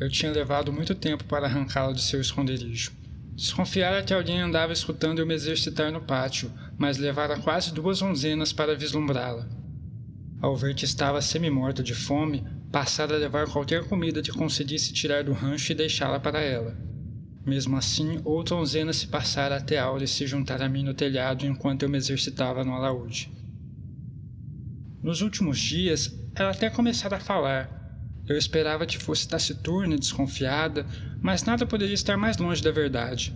Eu tinha levado muito tempo para arrancá-la de seu esconderijo. Desconfiara que alguém andava escutando eu me exercitar no pátio, mas levara quase 2 onzenas para vislumbrá-la. Ao ver que estava semi-morta de fome, passara a levar qualquer comida que conseguisse tirar do rancho e deixá-la para ela. Mesmo assim, outra onzena se passara até Áurea se juntar a mim no telhado enquanto eu me exercitava no alaúde. Nos últimos dias, ela até começara a falar. Eu esperava que fosse taciturna e desconfiada, mas nada poderia estar mais longe da verdade.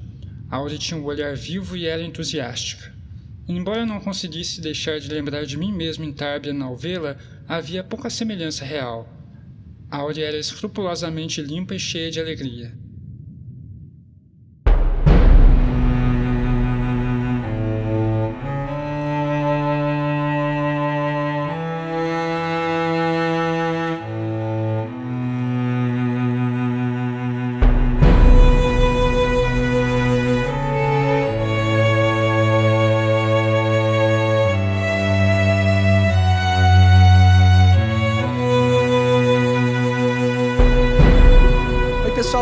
Áurea tinha um olhar vivo e era entusiástica. Embora eu não conseguisse deixar de lembrar de mim mesmo em Tarbian ao vê-la, havia pouca semelhança real. Áurea era escrupulosamente limpa e cheia de alegria.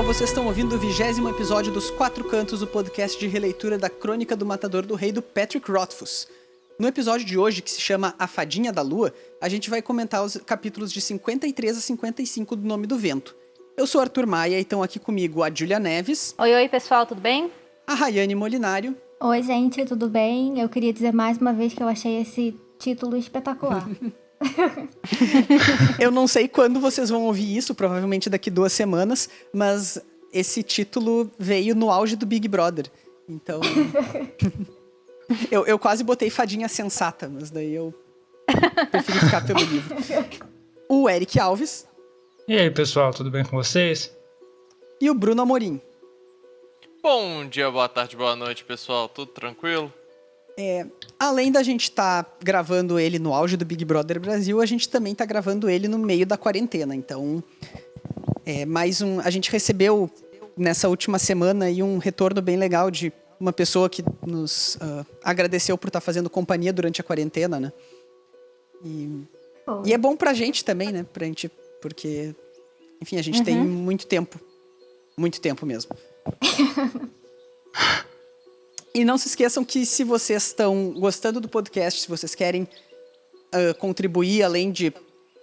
Vocês estão ouvindo o 20º episódio dos Quatro Cantos, o podcast de releitura da Crônica do Matador do Rei do Patrick Rothfuss. No episódio de hoje, que se chama A Fadinha da Lua, a gente vai comentar os capítulos de 53 a 55 do Nome do Vento. Eu sou Arthur Maia e estão aqui comigo a Júlia Neves. Oi, pessoal, tudo bem? A Rayane Molinário. Oi, gente, tudo bem? Eu queria dizer mais uma vez que eu achei esse título espetacular. Eu não sei quando vocês vão ouvir isso, provavelmente daqui 2 semanas, mas esse título veio no auge do Big Brother. Então, eu quase botei Fadinha Sensata, mas daí eu preferi ficar pelo livro. O Eric Alves. E aí, pessoal, tudo bem com vocês? E o Bruno Amorim. Bom dia, boa tarde, boa noite, pessoal. Tudo tranquilo? Além da gente estar gravando ele no auge do Big Brother Brasil, a gente também está gravando ele no meio da quarentena. Então, a gente recebeu nessa última semana aí um retorno bem legal de uma pessoa que nos agradeceu por estar fazendo companhia durante a quarentena, né? E é bom pra gente também, né? Porque, enfim, a gente tem muito tempo mesmo. E não se esqueçam que se vocês estão gostando do podcast, se vocês querem contribuir, além de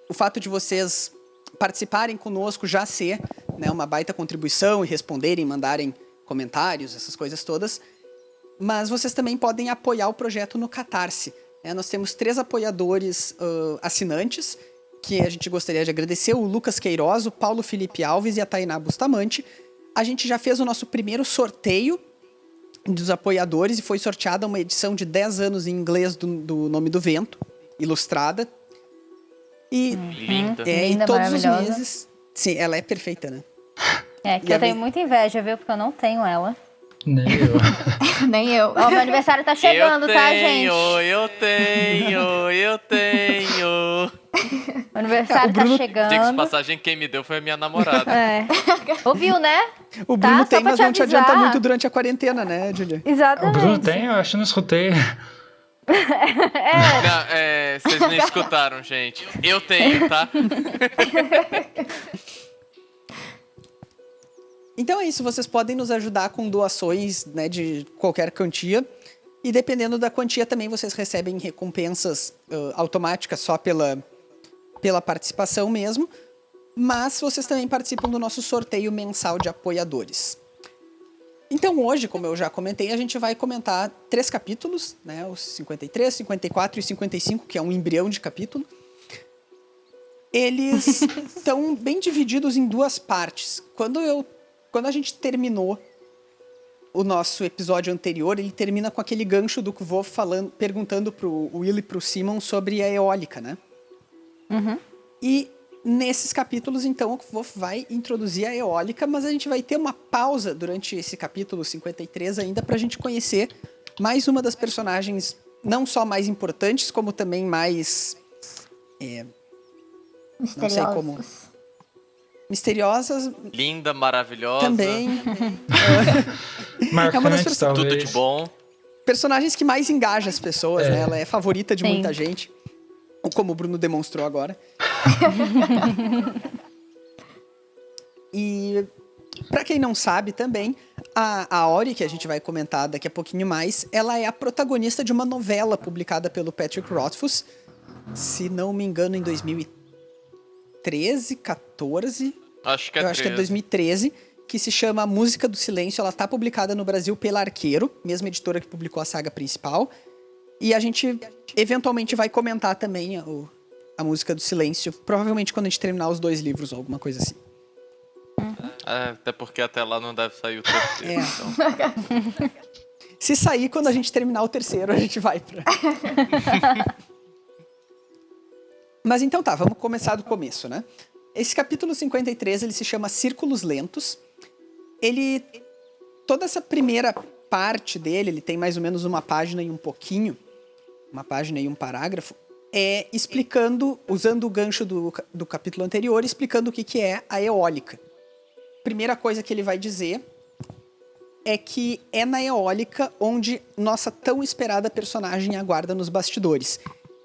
o fato de vocês participarem conosco já ser, né, uma baita contribuição e responderem, mandarem comentários, essas coisas todas, mas vocês também podem apoiar o projeto no Catarse. Nós temos 3 apoiadores assinantes, que a gente gostaria de agradecer, o Lucas Queiroz, o Paulo Felipe Alves e a Tainá Bustamante. A gente já fez o nosso primeiro sorteio dos apoiadores e foi sorteada uma edição de 10 anos em inglês do Nome do Vento, ilustrada. E, linda. E todos os meses... Sim, ela é perfeita, né? Eu tenho muita inveja, viu? Porque eu não tenho ela. Nem eu. Nem eu. Ó, meu aniversário tá chegando, tá, gente? Eu tenho. Meu aniversário tá chegando. Diga-se de passagem, quem me deu foi a minha namorada. Ouviu, né? O Bruno tem, mas não te avisar. adianta muito durante a quarentena, né, Julia? Exatamente. O Bruno tem? Eu acho que não escutei. Não, vocês não escutaram, gente. Eu tenho, tá? Então é isso, vocês podem nos ajudar com doações, né, de qualquer quantia. E dependendo da quantia também vocês recebem recompensas automáticas só pela participação mesmo. Mas vocês também participam do nosso sorteio mensal de apoiadores. Então hoje, como eu já comentei, a gente vai comentar 3 capítulos, né, os 53, 54 e 55, que é um embrião de capítulo. Eles estão bem divididos em 2 partes. Quando a gente terminou o nosso episódio anterior, ele termina com aquele gancho do Kvof perguntando pro Will e pro Simon sobre a eólica, né? E nesses capítulos, então, o Kvof vai introduzir a eólica, mas a gente vai ter uma pausa durante esse capítulo 53 ainda pra gente conhecer mais uma das personagens, não só mais importantes, como também mais... não sei como... Misteriosas. Linda, maravilhosa. Também. Marcante, uma das pessoas... Tudo de bom. Personagens que mais engaja as pessoas, né? Ela é favorita de muita gente. Como o Bruno demonstrou agora. E pra quem não sabe também, a Ori, que a gente vai comentar daqui a pouquinho mais, ela é a protagonista de uma novela publicada pelo Patrick Rothfuss, se não me engano em 2013, 14... Acho que é Eu acho que é 13. 2013, que se chama A Música do Silêncio. Ela tá publicada no Brasil pela Arqueiro, mesma editora que publicou a saga principal. E a gente eventualmente vai comentar também a Música do Silêncio, provavelmente quando a gente terminar os 2 livros ou alguma coisa assim. Até porque até lá não deve sair o terceiro, É. então. Se sair quando a gente terminar o terceiro, a gente vai pra... Mas então tá, vamos começar do começo, né? Esse capítulo 53, ele se chama Círculos Lentos. Toda essa primeira parte dele, ele tem mais ou menos uma página e um pouquinho, uma página e um parágrafo, explicando, usando o gancho do capítulo anterior, explicando o que é a eólica. Primeira coisa que ele vai dizer é que é na eólica onde nossa tão esperada personagem aguarda nos bastidores.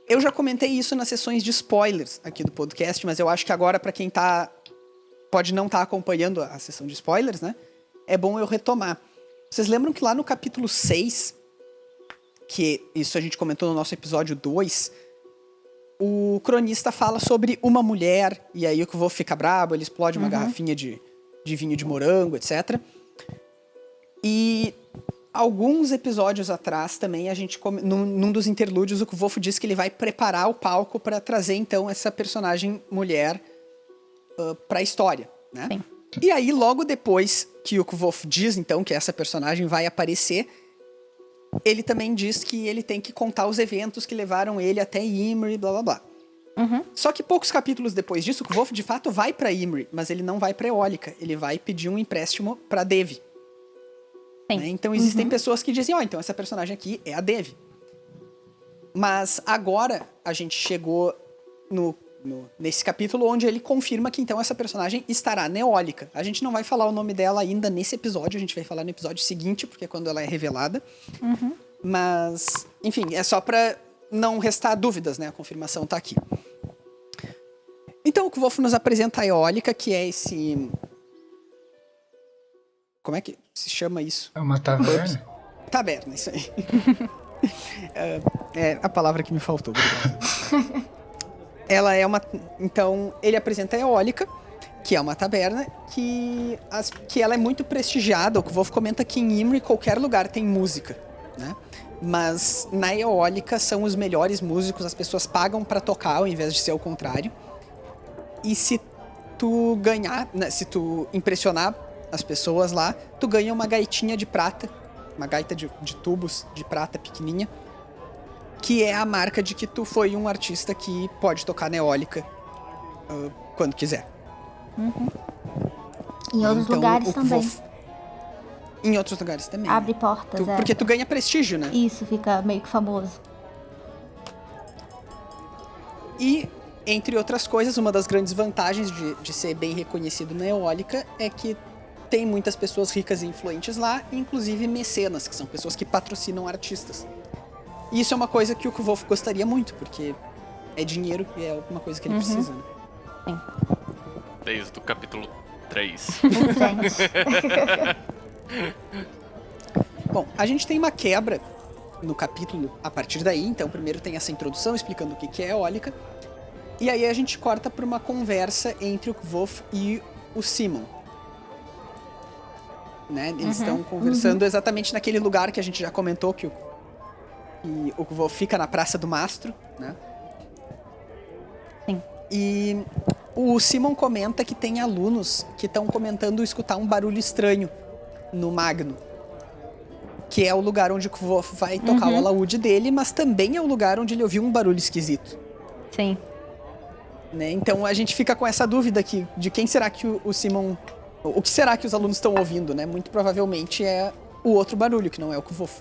Eu já comentei isso nas sessões de spoilers aqui do podcast, mas eu acho que agora, para quem pode não estar acompanhando a sessão de spoilers, né? É bom eu retomar. Vocês lembram que lá no capítulo 6, que isso a gente comentou no nosso episódio 2, o cronista fala sobre uma mulher, e aí o Kvolf fica brabo, ele explode uma garrafinha de vinho de morango, etc. E alguns episódios atrás também, a gente num dos interlúdios, o Kvolf diz que ele vai preparar o palco para trazer, então, essa personagem mulher para a história, né? Sim. E aí, logo depois que o Kvolf diz, então, que essa personagem vai aparecer, ele também diz que ele tem que contar os eventos que levaram ele até Ymri, blá, blá, blá. Só que poucos capítulos depois disso, o Kvolf, de fato, vai para Ymri, mas ele não vai para Eólica. Ele vai pedir um empréstimo para Devi. Sim. Né? Então existem pessoas que dizem, então essa personagem aqui é a Devi. Mas agora a gente chegou nesse capítulo onde ele confirma que então essa personagem estará na Eólica. A gente não vai falar o nome dela ainda nesse episódio, a gente vai falar no episódio seguinte, porque é quando ela é revelada. Mas, enfim, é só pra não restar dúvidas, né? A confirmação tá aqui. Então o Kvolf nos apresenta a Eólica, que é esse... Como é que se chama isso? É uma taverna? Taberna, isso aí. É a palavra que me faltou, obrigado. Ela é uma... Então, ele apresenta a Eólica, que é uma taberna, que ela é muito prestigiada. O Kvolf comenta que em Ymri qualquer lugar tem música, né? Mas na Eólica são os melhores músicos, as pessoas pagam pra tocar ao invés de ser o contrário. E se tu ganhar, né, se tu impressionar as pessoas lá, tu ganha uma gaitinha de prata, uma gaita de tubos de prata pequenininha, que é a marca de que tu foi um artista que pode tocar na Eólica quando quiser. Em outros Então, lugares o também. Kvolf- Em outros lugares também. Abre portas, Porque tu ganha prestígio, né? Isso, fica meio que famoso. E, entre outras coisas, uma das grandes vantagens de ser bem reconhecido na Eólica é que tem muitas pessoas ricas e influentes lá, inclusive mecenas, que são pessoas que patrocinam artistas. E isso é uma coisa que o Kvolf gostaria muito, porque é dinheiro e é uma coisa que ele precisa, né? Desde o capítulo 3. Gente. Bom, a gente tem uma quebra no capítulo a partir daí, então primeiro tem essa introdução explicando o que é eólica, e aí a gente corta para uma conversa entre o Kvolf e o Simon. Né? Eles estão conversando exatamente naquele lugar que a gente já comentou, que o Kvolf fica na Praça do Mastro, né? Sim. E o Simon comenta que tem alunos que estão comentando escutar um barulho estranho no Magno, que é o lugar onde o Kvolf vai tocar o alaúde dele, mas também é o lugar onde ele ouviu um barulho esquisito. Sim. Né? Então a gente fica com essa dúvida aqui, de quem será que o Simon... O que será que os alunos estão ouvindo, né? Muito provavelmente é o outro barulho, que não é o Kvolf,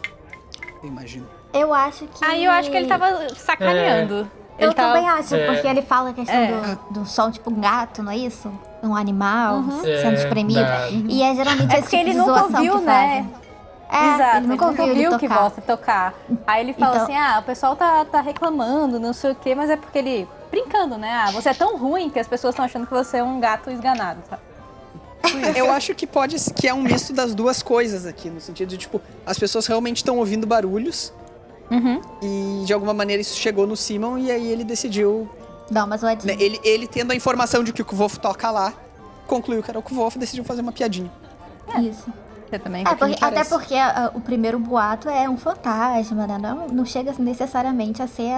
eu imagino. Eu acho que... Aí eu acho que ele tava sacaneando. Eu Ele tava- também acho, porque ele fala a questão do som, tipo um gato, não é isso? Um animal sendo espremido. E é geralmente É esse porque tipo ele de nunca zoação ouviu, que né? fazem. Exato, ele nunca ouviu ele que tocar. volta a tocar. Aí ele fala Então- assim, o pessoal tá reclamando, não sei o quê, mas é porque ele... Brincando, né? Você é tão ruim que as pessoas estão achando que você é um gato esganado, sabe? Eu acho que que é um misto das duas coisas aqui, no sentido de, tipo, as pessoas realmente estão ouvindo barulhos e de alguma maneira isso chegou no Simon e aí ele decidiu, Dá uma zoadinha. né, ele tendo a informação de que o Kvolf toca lá, concluiu que era o Kvolf e decidiu fazer uma piadinha. Isso. Eu também. Até porque o primeiro boato é um fantasma, né? Não chega necessariamente a ser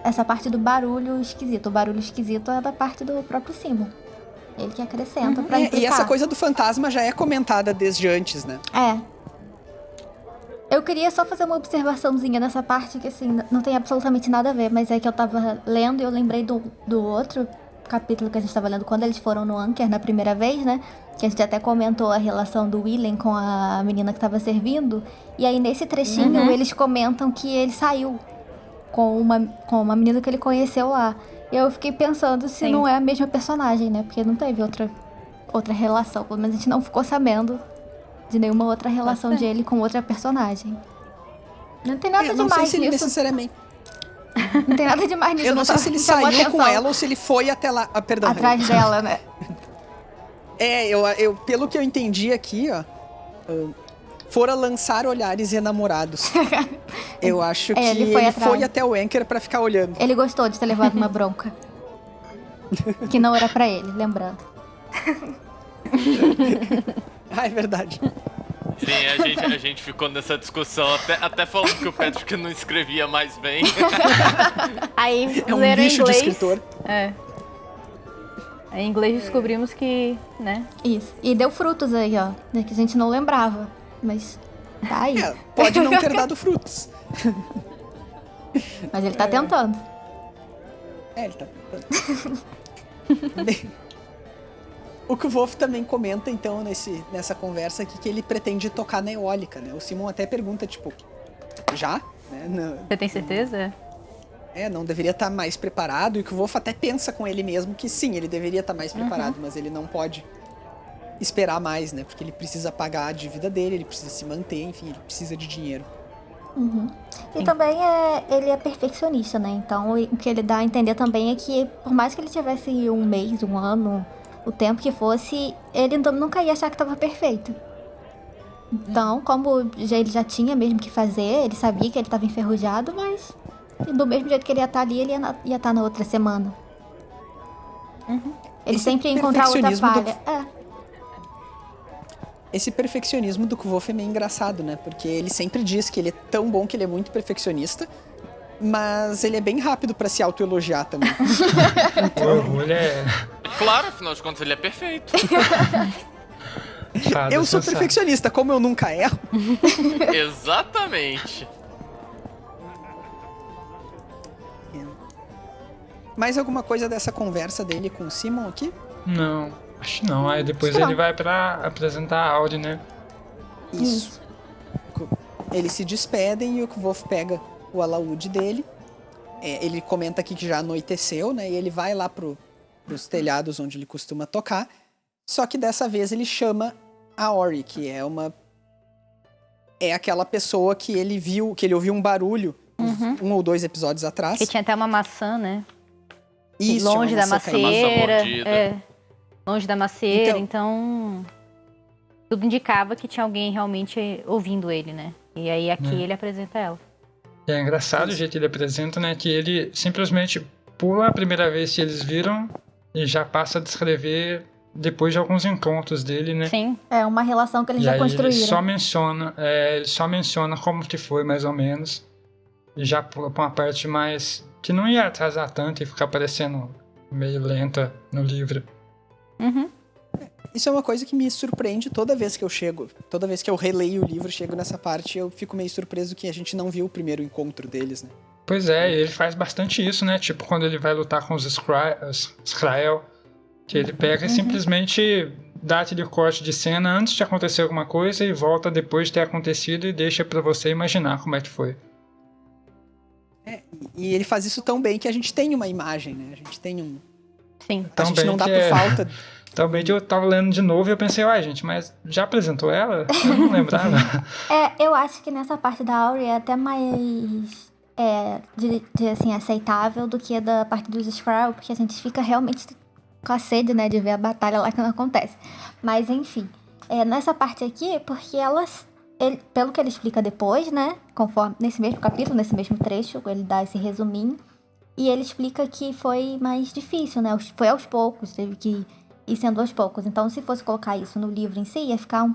essa parte do barulho esquisito. O barulho esquisito é da parte do próprio Simon. Ele que acrescenta pra implicar. E essa coisa do fantasma já é comentada desde antes, né? Eu queria só fazer uma observaçãozinha nessa parte que, assim, não tem absolutamente nada a ver, mas é que eu tava lendo e eu lembrei do outro capítulo que a gente tava lendo quando eles foram no Anker na primeira vez, né? Que a gente até comentou a relação do Willen com a menina que tava servindo. E aí, nesse trechinho, eles comentam que ele saiu com uma menina que ele conheceu lá. E eu fiquei pensando se não é a mesma personagem, né? Porque não teve outra relação. Pelo menos a gente não ficou sabendo de nenhuma outra relação de ele com outra personagem. Não tem nada Eu não demais sei se ele nisso. necessariamente... Não tem nada demais nisso. Eu não sei se ele chamou saiu com atenção ela ou se ele foi até lá... perdão. atrás dela, né? Eu pelo que eu entendi aqui, ó... fora lançar olhares enamorados. Eu acho que ele foi até o Anker pra ficar olhando. Ele gostou de ter levado uma bronca. Que não era pra ele, lembrando. Ah, é verdade. Sim, a gente ficou nessa discussão até falando que o Patrick não escrevia mais bem. Aí, É um leram em lixo de inglês. escritor. Em inglês descobrimos que, né? Isso. E deu frutos aí, ó. Né, que a gente não lembrava. Mas tá aí. Pode não ter dado frutos. Mas ele tá tentando. Ele tá tentando. O Kvolf também comenta, então, nessa conversa aqui, que ele pretende tocar na eólica, né? O Simon até pergunta, tipo, já? Né? Você tem certeza? Não deveria estar mais preparado. E o Kvolf até pensa com ele mesmo que sim, ele deveria estar mais preparado, mas ele não pode esperar mais, né? Porque ele precisa pagar a dívida dele, ele precisa se manter, enfim, ele precisa de dinheiro. E também ele é perfeccionista, né? Então o que ele dá a entender também é que por mais que ele tivesse um mês, um ano, o tempo que fosse, ele nunca ia achar que estava perfeito. Então, como ele já tinha mesmo que fazer, ele sabia que ele estava enferrujado, mas do mesmo jeito que ele ia estar ali, ele ia estar na outra semana. Ele sempre ia encontrar outra falha. Esse perfeccionismo do Kvolf é meio engraçado, né? Porque ele sempre diz que ele é tão bom que ele é muito perfeccionista, mas ele é bem rápido pra se autoelogiar também. O orgulho é... Claro, afinal de contas ele é perfeito. Eu sou perfeccionista, como eu nunca erro. Exatamente. Mais alguma coisa dessa conversa dele com o Simon aqui? Não, acho não. Aí depois Acho ele não. vai pra apresentar a Auri, né? Isso. Eles se despedem e o Kvolf pega o alaúde dele. Ele comenta aqui que já anoiteceu, né? E ele vai lá pros telhados onde ele costuma tocar. Só que dessa vez ele chama a Ori, que é aquela pessoa que ele viu, que ele ouviu um barulho um ou dois episódios atrás. Que tinha até uma maçã, né? Isso, Longe da uma maçã caindo. macieira. Maçã mordida. Longe da macieira, então tudo indicava que tinha alguém realmente ouvindo ele, né? E aí aqui ele apresenta ela. E é engraçado o jeito que ele apresenta, né? Que ele simplesmente pula a primeira vez que eles viram e já passa a descrever depois de alguns encontros dele, né? Sim. É uma relação que eles E já aí construíram. ele só menciona como que foi, mais ou menos. E já pula pra uma parte mais... que não ia atrasar tanto e ficar parecendo meio lenta no livro. Isso é uma coisa que me surpreende toda vez que eu chego. Toda vez que eu releio o livro, chego nessa parte, eu fico meio surpreso que a gente não viu o primeiro encontro deles, né? Pois é, ele faz bastante isso, né? Tipo, quando ele vai lutar com os Skryel, que ele pega e simplesmente dá aquele corte de cena antes de acontecer alguma coisa e volta depois de ter acontecido e deixa pra você imaginar como é que foi. E ele faz isso tão bem que a gente tem uma imagem, né? A gente tem um... Sim. A Tão gente bem não dá que por falta... Talvez eu tava lendo de novo e eu pensei, gente, mas já apresentou ela? Eu não lembrava. Eu acho que nessa parte da Auri é até mais assim, aceitável do que da parte dos Skrull, porque a gente fica realmente com a sede, né, de ver a batalha lá que não acontece. Mas, enfim, nessa parte aqui, porque pelo que ele explica depois, né, conforme nesse mesmo capítulo, nesse mesmo trecho, ele dá esse resuminho, e ele explica que foi mais difícil, né, foi aos poucos, teve que ir sendo aos poucos. Então, se fosse colocar isso no livro em si, ia ficar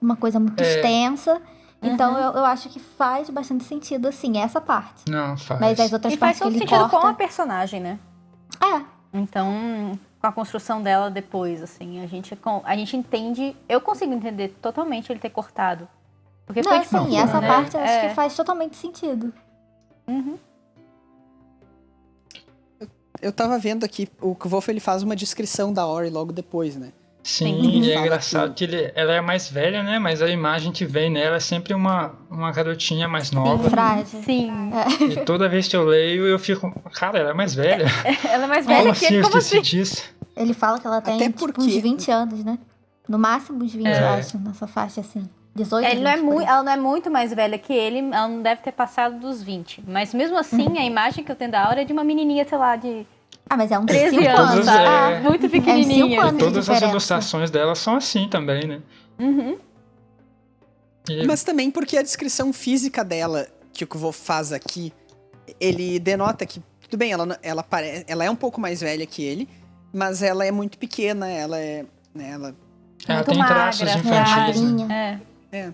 uma coisa muito extensa. Então, eu acho que faz bastante sentido, assim, essa parte. Não, faz. Mas as outras E faz partes que todo ele sentido corta... com a personagem, né? Então, com a construção dela depois, assim, a gente entende... Eu consigo entender totalmente ele ter cortado. Porque foi Não, sim, essa né? parte eu acho que faz totalmente sentido. Eu tava vendo aqui, o Kvolf, ele faz uma descrição da Ori logo depois, né? Sim, Ele e é fala engraçado que ela é mais velha, né? Mas a imagem que vem nela é sempre uma garotinha mais nova. Frágil. Sim. E toda vez que eu leio, eu fico... Cara, ela é mais velha. Ela é mais velha Como que assim? ele, Eu como esqueci assim? disso. Ele fala que ela tem Até tipo, porque- uns 20 anos, né? No máximo uns 20, eu acho, nessa faixa assim. 18, Ela não, é 20, por aí. ela não é muito mais velha que ele, ela não deve ter passado dos 20. Mas mesmo assim, a imagem que eu tenho da Aura é de uma menininha, sei lá, de Ah, mas é um 13 5 anos, anos. sabe? É. Muito cinco pequenininha. anos. Todas as diferença. ilustrações dela são assim também, né? Uhum. E- Mas também porque a descrição física dela, que o Kvolf faz aqui, ele denota que, tudo bem, ela é um pouco mais velha que ele, mas ela é muito pequena, ela é... Né, ela Muito tem traços magra, infantis, né? magrinha. É.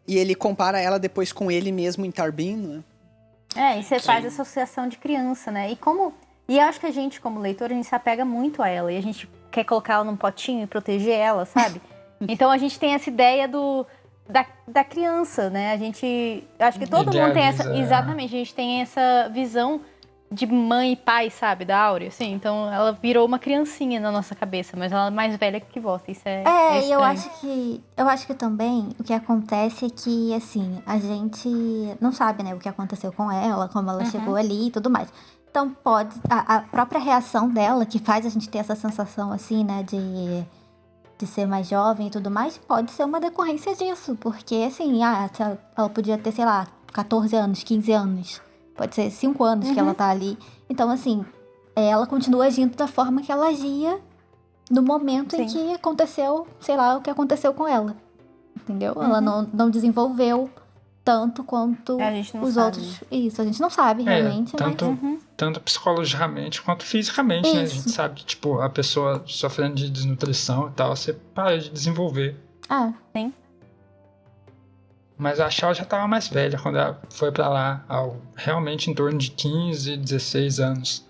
E ele compara ela depois com ele mesmo em Tarbin, né? E você faz associação de criança, né? E eu acho que a gente, como leitor, a gente se apega muito a ela. E a gente quer colocar ela num potinho e proteger ela, sabe? Então a gente tem essa ideia da criança, né? Acho que todo mundo tem essa... Idealiza. Exatamente, a gente tem essa visão de mãe e pai, sabe? Da Áurea, assim. Então ela virou uma criancinha na nossa cabeça, mas ela é mais velha que você. Isso é E eu estranho. acho que também o que acontece é que, assim, a gente não sabe, né, o que aconteceu com ela, como ela chegou ali e tudo mais. Então a própria reação dela, que faz a gente ter essa sensação, assim, né, de ser mais jovem e tudo mais, pode ser uma decorrência disso. Porque, assim, ela podia ter, sei lá, 14 anos, 15 anos. Pode ser 5 anos que ela tá ali. Então, assim, ela continua agindo da forma que ela agia no momento em que aconteceu, sei lá, o que aconteceu com ela. Entendeu? Ela não desenvolveu tanto quanto A gente não os sabe. outros. Isso, a gente não sabe realmente, Tanto psicologicamente quanto fisicamente, né? A Isso. gente sabe que, tipo, a pessoa sofrendo de desnutrição e tal, você para de desenvolver. mas... Mas a Shaw já tava mais velha quando ela foi pra lá, realmente em torno de 15, 16 anos.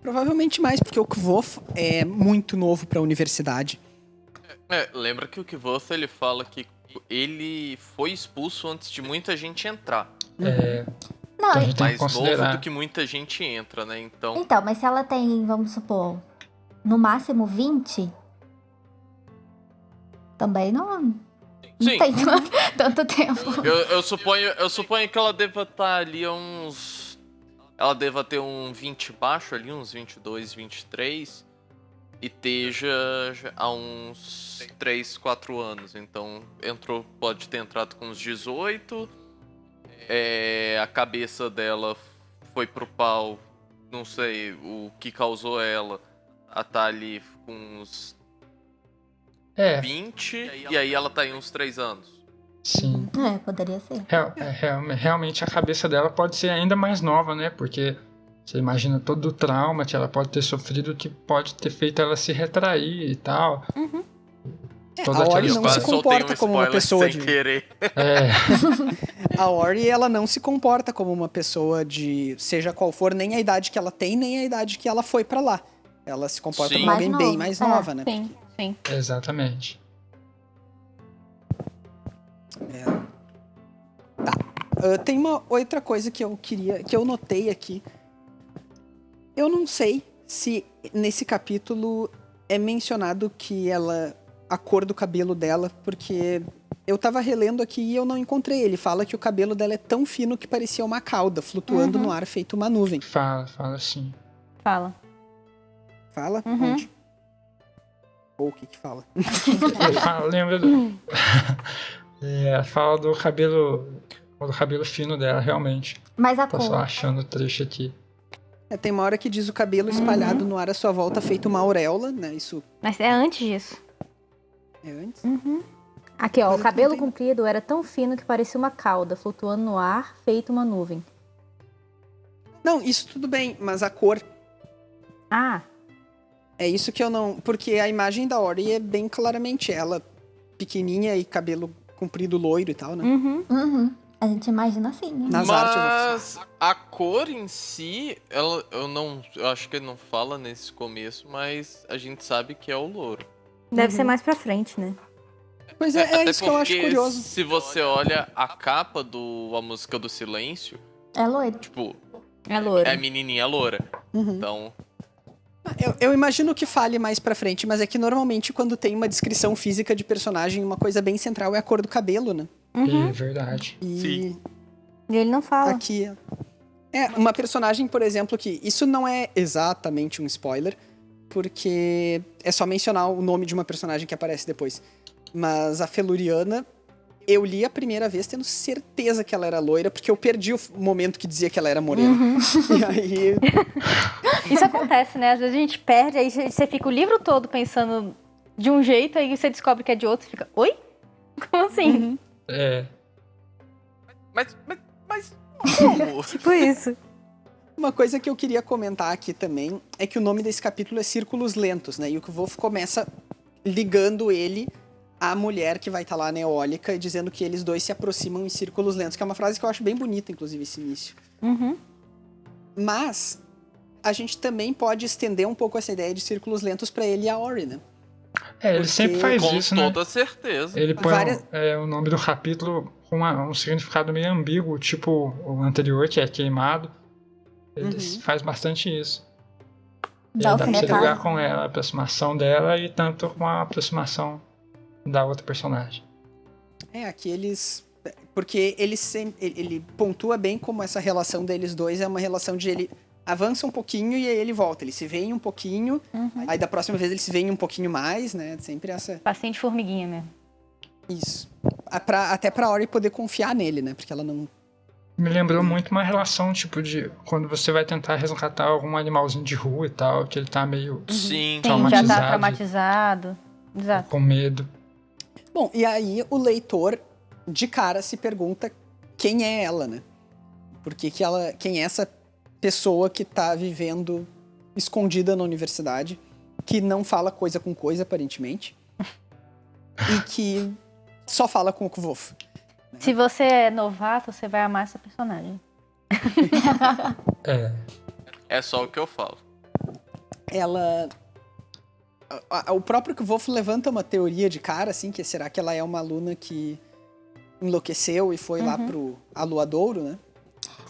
Provavelmente mais, porque o Kvolf é muito novo pra universidade. Lembra que o Kvolf, ele fala que ele foi expulso antes de muita gente entrar. Não, Então a gente tem que Mais considerar. novo do que muita gente entra, né? Então, então, mas se ela tem, vamos supor, no máximo 20, também não sim. tem tanto tempo. Eu suponho que ela deva estar ali a uns... Ela deva ter um 20 baixo ali, uns 22, 23. E esteja há uns 3, 4 anos. Então, pode ter entrado com uns 18. A cabeça dela foi pro pau. Não sei o que causou ela a estar ali com uns 20. E aí ela tá em uns 3 anos. Sim. Poderia ser. Realmente a cabeça dela pode ser ainda mais nova, né? Porque você imagina todo o trauma que ela pode ter sofrido, que pode ter feito ela se retrair e tal. Toda A aquela Ori não se história. comporta como uma pessoa sem de... querer. A Ori, ela não se comporta como uma pessoa de... Seja qual for, nem a idade que ela tem, nem a idade que ela foi pra lá. Ela se comporta Sim. como alguém Mais bem novo. mais nova, né? Sim. Exatamente. Tem uma outra coisa que eu notei aqui. Eu não sei se nesse capítulo é mencionado que a cor do cabelo dela, porque eu tava relendo aqui e eu não encontrei. Ele fala que o cabelo dela é tão fino que parecia uma cauda flutuando no ar feito uma nuvem. Fala sim. Fala. Fala? Uhum. Onde? Ou o que fala? Lembra do... fala do cabelo fino dela, realmente. Mas a Tô só cor. achando o trecho aqui. Tem uma hora que diz o cabelo espalhado no ar à sua volta, feito uma auréola, né? Isso Mas é antes disso. é antes. Aqui, ó, Mas o cabelo não tem- comprido era tão fino que parecia uma cauda, flutuando no ar, feito uma nuvem. Não, isso tudo bem, mas a cor Ah, é isso que eu não... Porque a imagem da Ori é bem claramente ela, pequenininha e cabelo comprido loiro e tal, né? Uhum. A gente imagina assim, né? Nas artes Mas a cor em si, eu acho que ele não fala nesse começo, mas a gente sabe que é o louro. deve ser mais pra frente, né? Pois é, Até isso que eu acho porque curioso. se você olha a capa A Música do Silêncio, É loiro. tipo, É louro. é a menininha loura. Uhum. Então, Eu imagino que fale mais pra frente, mas é que normalmente quando tem uma descrição física de personagem, uma coisa bem central é a cor do cabelo, né? É verdade. E Sim. E ele não fala. aqui... uma personagem, por exemplo, que... Isso não é exatamente um spoiler, porque é só mencionar o nome de uma personagem que aparece depois. Mas a Feluriana, eu li a primeira vez tendo certeza que ela era loira, porque eu perdi o momento que dizia que ela era morena. E aí... Isso acontece, né? Às vezes a gente perde, aí você fica o livro todo pensando de um jeito, aí você descobre que é de outro e fica, oi? Como assim? É. Mas como? Tipo isso. Uma coisa que eu queria comentar aqui também é que o nome desse capítulo é Círculos Lentos, né? E o Kvolf começa ligando ele à mulher que vai estar lá na eólica e dizendo que eles dois se aproximam em círculos lentos, que é uma frase que eu acho bem bonita, inclusive, esse início. Mas a gente também pode estender um pouco essa ideia de círculos lentos pra ele e a Ori, né? Ele Porque sempre faz Com isso, né? toda certeza. Ele põe Várias- o nome do capítulo com um significado meio ambíguo, tipo o anterior, que é queimado. Ele faz bastante isso. E Dá aí dá pra você alfinetada. ligar com ela, a aproximação dela e tanto com a aproximação da outra personagem. Aqui eles... Porque ele pontua bem como essa relação deles dois é uma relação de ele avança um pouquinho e aí ele volta. Ele se vê um pouquinho, aí da próxima vez ele se vê um pouquinho mais, né? Sempre essa... Paciente formiguinha mesmo. Isso. Até pra Ori poder confiar nele, né? Porque ela não... Me lembrou muito uma relação, tipo, de quando você vai tentar resgatar algum animalzinho de rua e tal, que ele tá meio Sim. Sim, já tá Traumatizado. traumatizado. Exato. com medo. Bom, e aí o leitor, de cara, se pergunta quem é ela, né? Quem é essa pessoa que tá vivendo escondida na universidade, que não fala coisa com coisa, aparentemente, e que só fala com o Kvolf. Se você é novato, você vai amar essa personagem. É só o que eu falo. Ela... O próprio Kvolf levanta uma teoria de cara, assim, que será que ela é uma aluna que enlouqueceu e foi lá pro Aluadouro, né?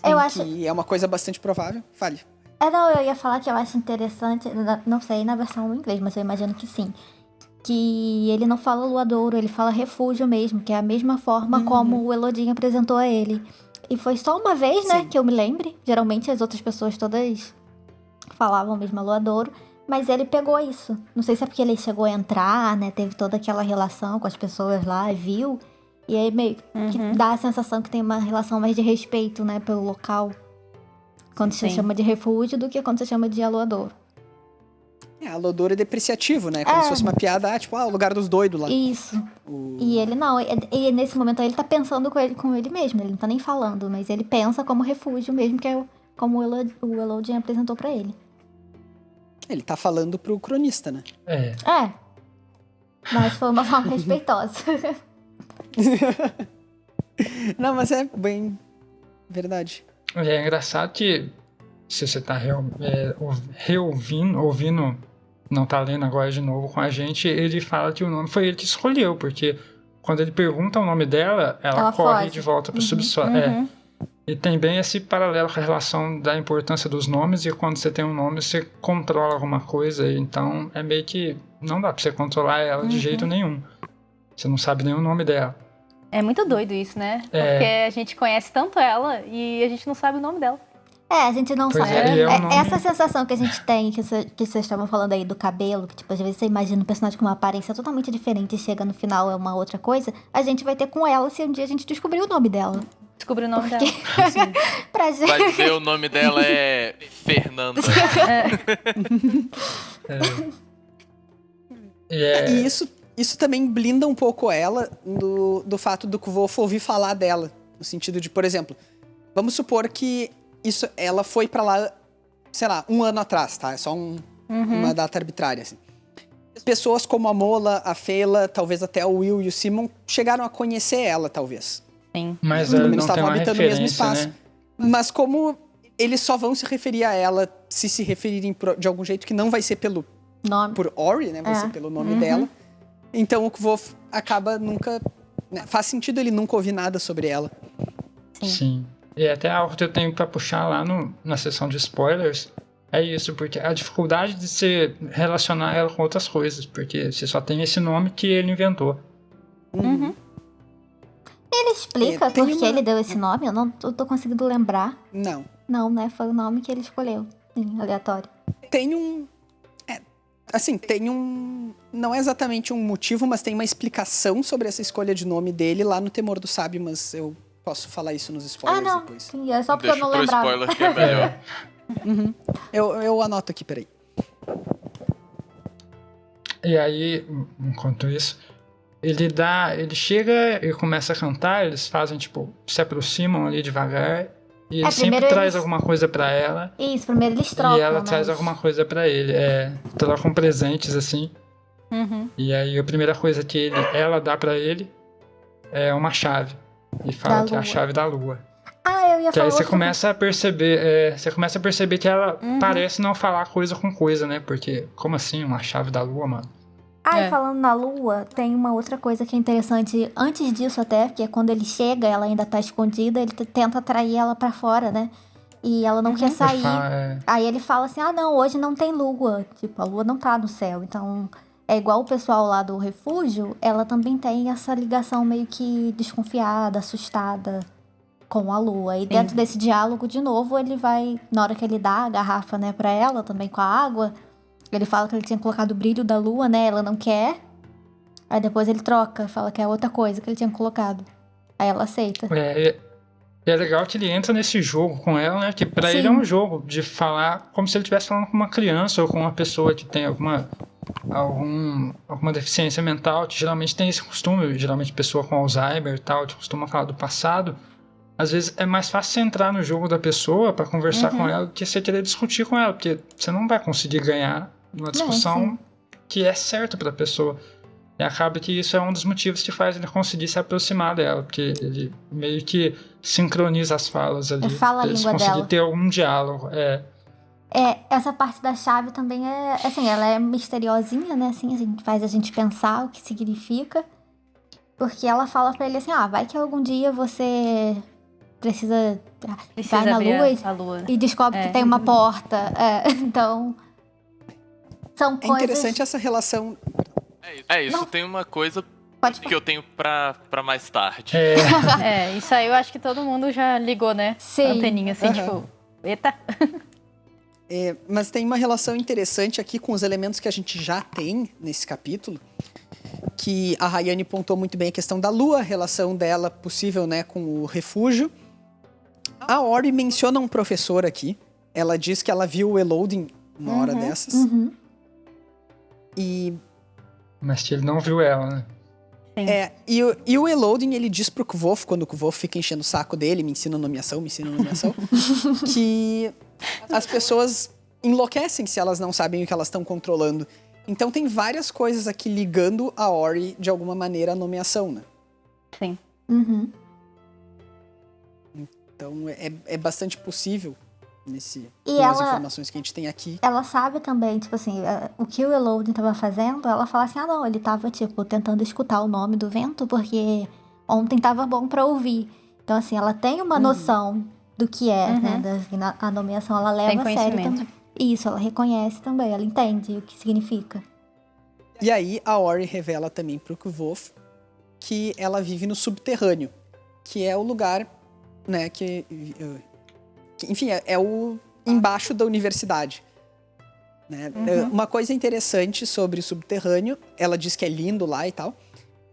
Eu Em acho- que é uma coisa bastante provável. Fale. Não, eu ia falar que eu acho interessante, não sei na versão em inglês, mas eu imagino que sim. Que ele não fala luadouro, ele fala refúgio mesmo, que é a mesma forma como o Elodin apresentou a ele. E foi só uma vez, né, Sim. que eu me lembre. Geralmente as outras pessoas todas falavam mesmo luadouro, mas ele pegou isso. Não sei se é porque ele chegou a entrar, né, teve toda aquela relação com as pessoas lá, viu. E aí meio que dá a sensação que tem uma relação mais de respeito, né, pelo local. Quando você Sim. chama de refúgio do que quando você chama de aluadouro. Aluadouro é depreciativo, né? Como se fosse uma piada, o lugar dos doidos lá. Isso. O- E ele não, e nesse momento aí ele tá pensando com ele mesmo, ele não tá nem falando, mas ele pensa como refúgio mesmo, que é como o Elodin apresentou pra ele. Ele tá falando pro cronista, né? É. Mas foi uma forma respeitosa. Não, mas é bem verdade. É engraçado que se você tá ouvindo, não tá lendo agora de novo com a gente, ele fala que o nome foi ele que escolheu, porque quando ele pergunta o nome dela, ela corre foge. de volta pro subsolo. E tem bem esse paralelo com a relação da importância dos nomes, e quando você tem um nome, você controla alguma coisa, então é meio que não dá pra você controlar ela de jeito nenhum. Você não sabe nem o nome dela. É muito doido isso, né? É. Porque a gente conhece tanto ela e a gente não sabe o nome dela. A gente não Pois sabe. é, e é um nome- Essa sensação que a gente tem, que vocês estavam falando aí do cabelo, que tipo, às vezes você imagina um personagem com uma aparência totalmente diferente e chega no final é uma outra coisa, a gente vai ter com ela se um dia a gente descobrir o nome dela. Descobri o nome dela. Pra gente. Vai dizer o nome dela é Fernanda. E isso também blinda um pouco ela do fato do Kvolf ouvir falar dela. No sentido de, por exemplo, vamos supor que ela foi pra lá, sei lá, 1 ano atrás, tá? É só uma data arbitrária, assim. Pessoas como a Mola, a Feyla, talvez até o Will e o Simon chegaram a conhecer ela, talvez. Sim. Mas Pelo ela menos não tem estavam uma habitando o mesmo referência, espaço. né? Mas como eles só vão se referir a ela se referirem de algum jeito que não vai ser Nome. por Ori, né? Vai ser pelo nome dela. Então o Kvolf acaba nunca... Né? Faz sentido ele nunca ouvir nada sobre ela. Sim. E até algo que eu tenho pra puxar lá na seção de spoilers é isso, porque a dificuldade de se relacionar ela com outras coisas, porque você só tem esse nome que ele inventou. Ele explica tem por que uma- ele deu esse nome? Eu não tô conseguindo lembrar. Não. Não, né? Foi o nome que ele escolheu. Sim, aleatório. Tem um... Não é exatamente um motivo, mas tem uma explicação sobre essa escolha de nome dele lá no Temor do Sábio, mas eu posso falar isso nos spoilers Não. depois. Sim, é só porque Deixa eu não pro lembrava. spoiler que é melhor. Eu anoto aqui, peraí. E aí, enquanto isso, ele chega e começa a cantar, eles fazem, tipo, se aproximam ali devagar, e ele sempre primeiro traz eles- alguma coisa pra ela, Isso, primeiro eles trocam, e ela né? traz alguma coisa pra ele. Trocam presentes, assim. E aí a primeira coisa que ela dá pra ele é uma chave. E fala Da que é a lua. chave da lua. Eu ia Que aí falar você começa a perceber, que ela parece não falar coisa com coisa, né? Porque, como assim, uma chave da lua, mano? E falando na lua, tem uma outra coisa que é interessante. Antes disso até, que é quando ele chega, ela ainda tá escondida, ele tenta atrair ela pra fora, né? E ela não quer sair. Aí ele fala assim, não, hoje não tem lua. Tipo, a lua não tá no céu. Então, é igual o pessoal lá do refúgio, ela também tem essa ligação meio que desconfiada, assustada com a lua. E dentro desse diálogo, de novo, ele vai, na hora que ele dá a garrafa, né, pra ela, também com a água, ele fala que ele tinha colocado o brilho da lua, né, ela não quer. Aí depois ele troca, fala que é outra coisa que ele tinha colocado. Aí ela aceita. E é legal que ele entra nesse jogo com ela, né? Que pra ele é um jogo de falar como se ele estivesse falando com uma criança ou com uma pessoa que tem alguma deficiência mental, que geralmente tem esse costume, geralmente pessoa com Alzheimer e tal, que costuma falar do passado. Às vezes é mais fácil você entrar no jogo da pessoa pra conversar com ela do que você querer discutir com ela, porque você não vai conseguir ganhar uma discussão que é certa pra pessoa. E acaba que isso é um dos motivos que faz ele conseguir se aproximar dela, porque ele meio que sincroniza as falas ali. Ele fala a pra eles língua conseguirem dela. ter algum diálogo. Essa parte da chave também é, assim, ela é misteriosinha, né, assim, faz a gente pensar o que significa, porque ela fala pra ele assim, vai que algum dia você precisa vai na abrir lua a lua. e descobre que tem uma porta, então, são É coisas... interessante essa relação. É isso, Não. tem uma coisa Pode que eu tenho pra mais tarde. Isso aí eu acho que todo mundo já ligou, né? Sim. Anteninha, assim, tipo, eita. Mas tem uma relação interessante aqui com os elementos que a gente já tem nesse capítulo, que a Rayane pontuou muito bem a questão da lua, a relação dela possível, né, com o refúgio. A Ori menciona um professor aqui. Ela diz que ela viu o Elodin uma hora dessas. Mas que ele não viu ela, né? E o Elodin, ele diz pro Kvolf, quando o Kvolf fica enchendo o saco dele, me ensina nomeação, que as pessoas enlouquecem se elas não sabem o que elas estão controlando. Então tem várias coisas aqui ligando a Ori, de alguma maneira, à nomeação, né? Sim. Então é bastante possível com as informações que a gente tem aqui. Ela sabe também, tipo assim, o que o Elodin tava fazendo, ela fala assim, não, ele tava, tipo, tentando escutar o nome do vento, porque ontem tava bom pra ouvir. Então, assim, ela tem uma noção do que é, né, a nomeação, ela leva a sério também. Isso, ela reconhece também, ela entende o que significa. E aí, a Ori revela também pro Kvolf que ela vive no subterrâneo, que é o lugar, né, que enfim, é o embaixo da universidade. Né? Uma coisa interessante sobre o subterrâneo, ela diz que é lindo lá e tal,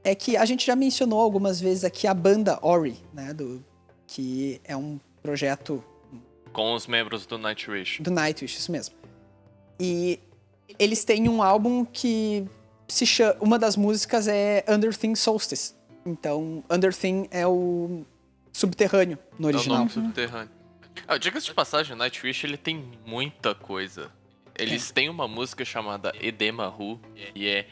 é que a gente já mencionou algumas vezes aqui a banda Ori, né, que é um projeto Com os membros do Nightwish. do Nightwish, isso mesmo. E eles têm um álbum que se chama... Uma das músicas é Underthing Solstice. Então, Underthing é o subterrâneo no É o original. nome subterrâneo. Diga-se de passagem, o Nightwish ele tem muita coisa. Eles têm uma música chamada Edema Ru, que é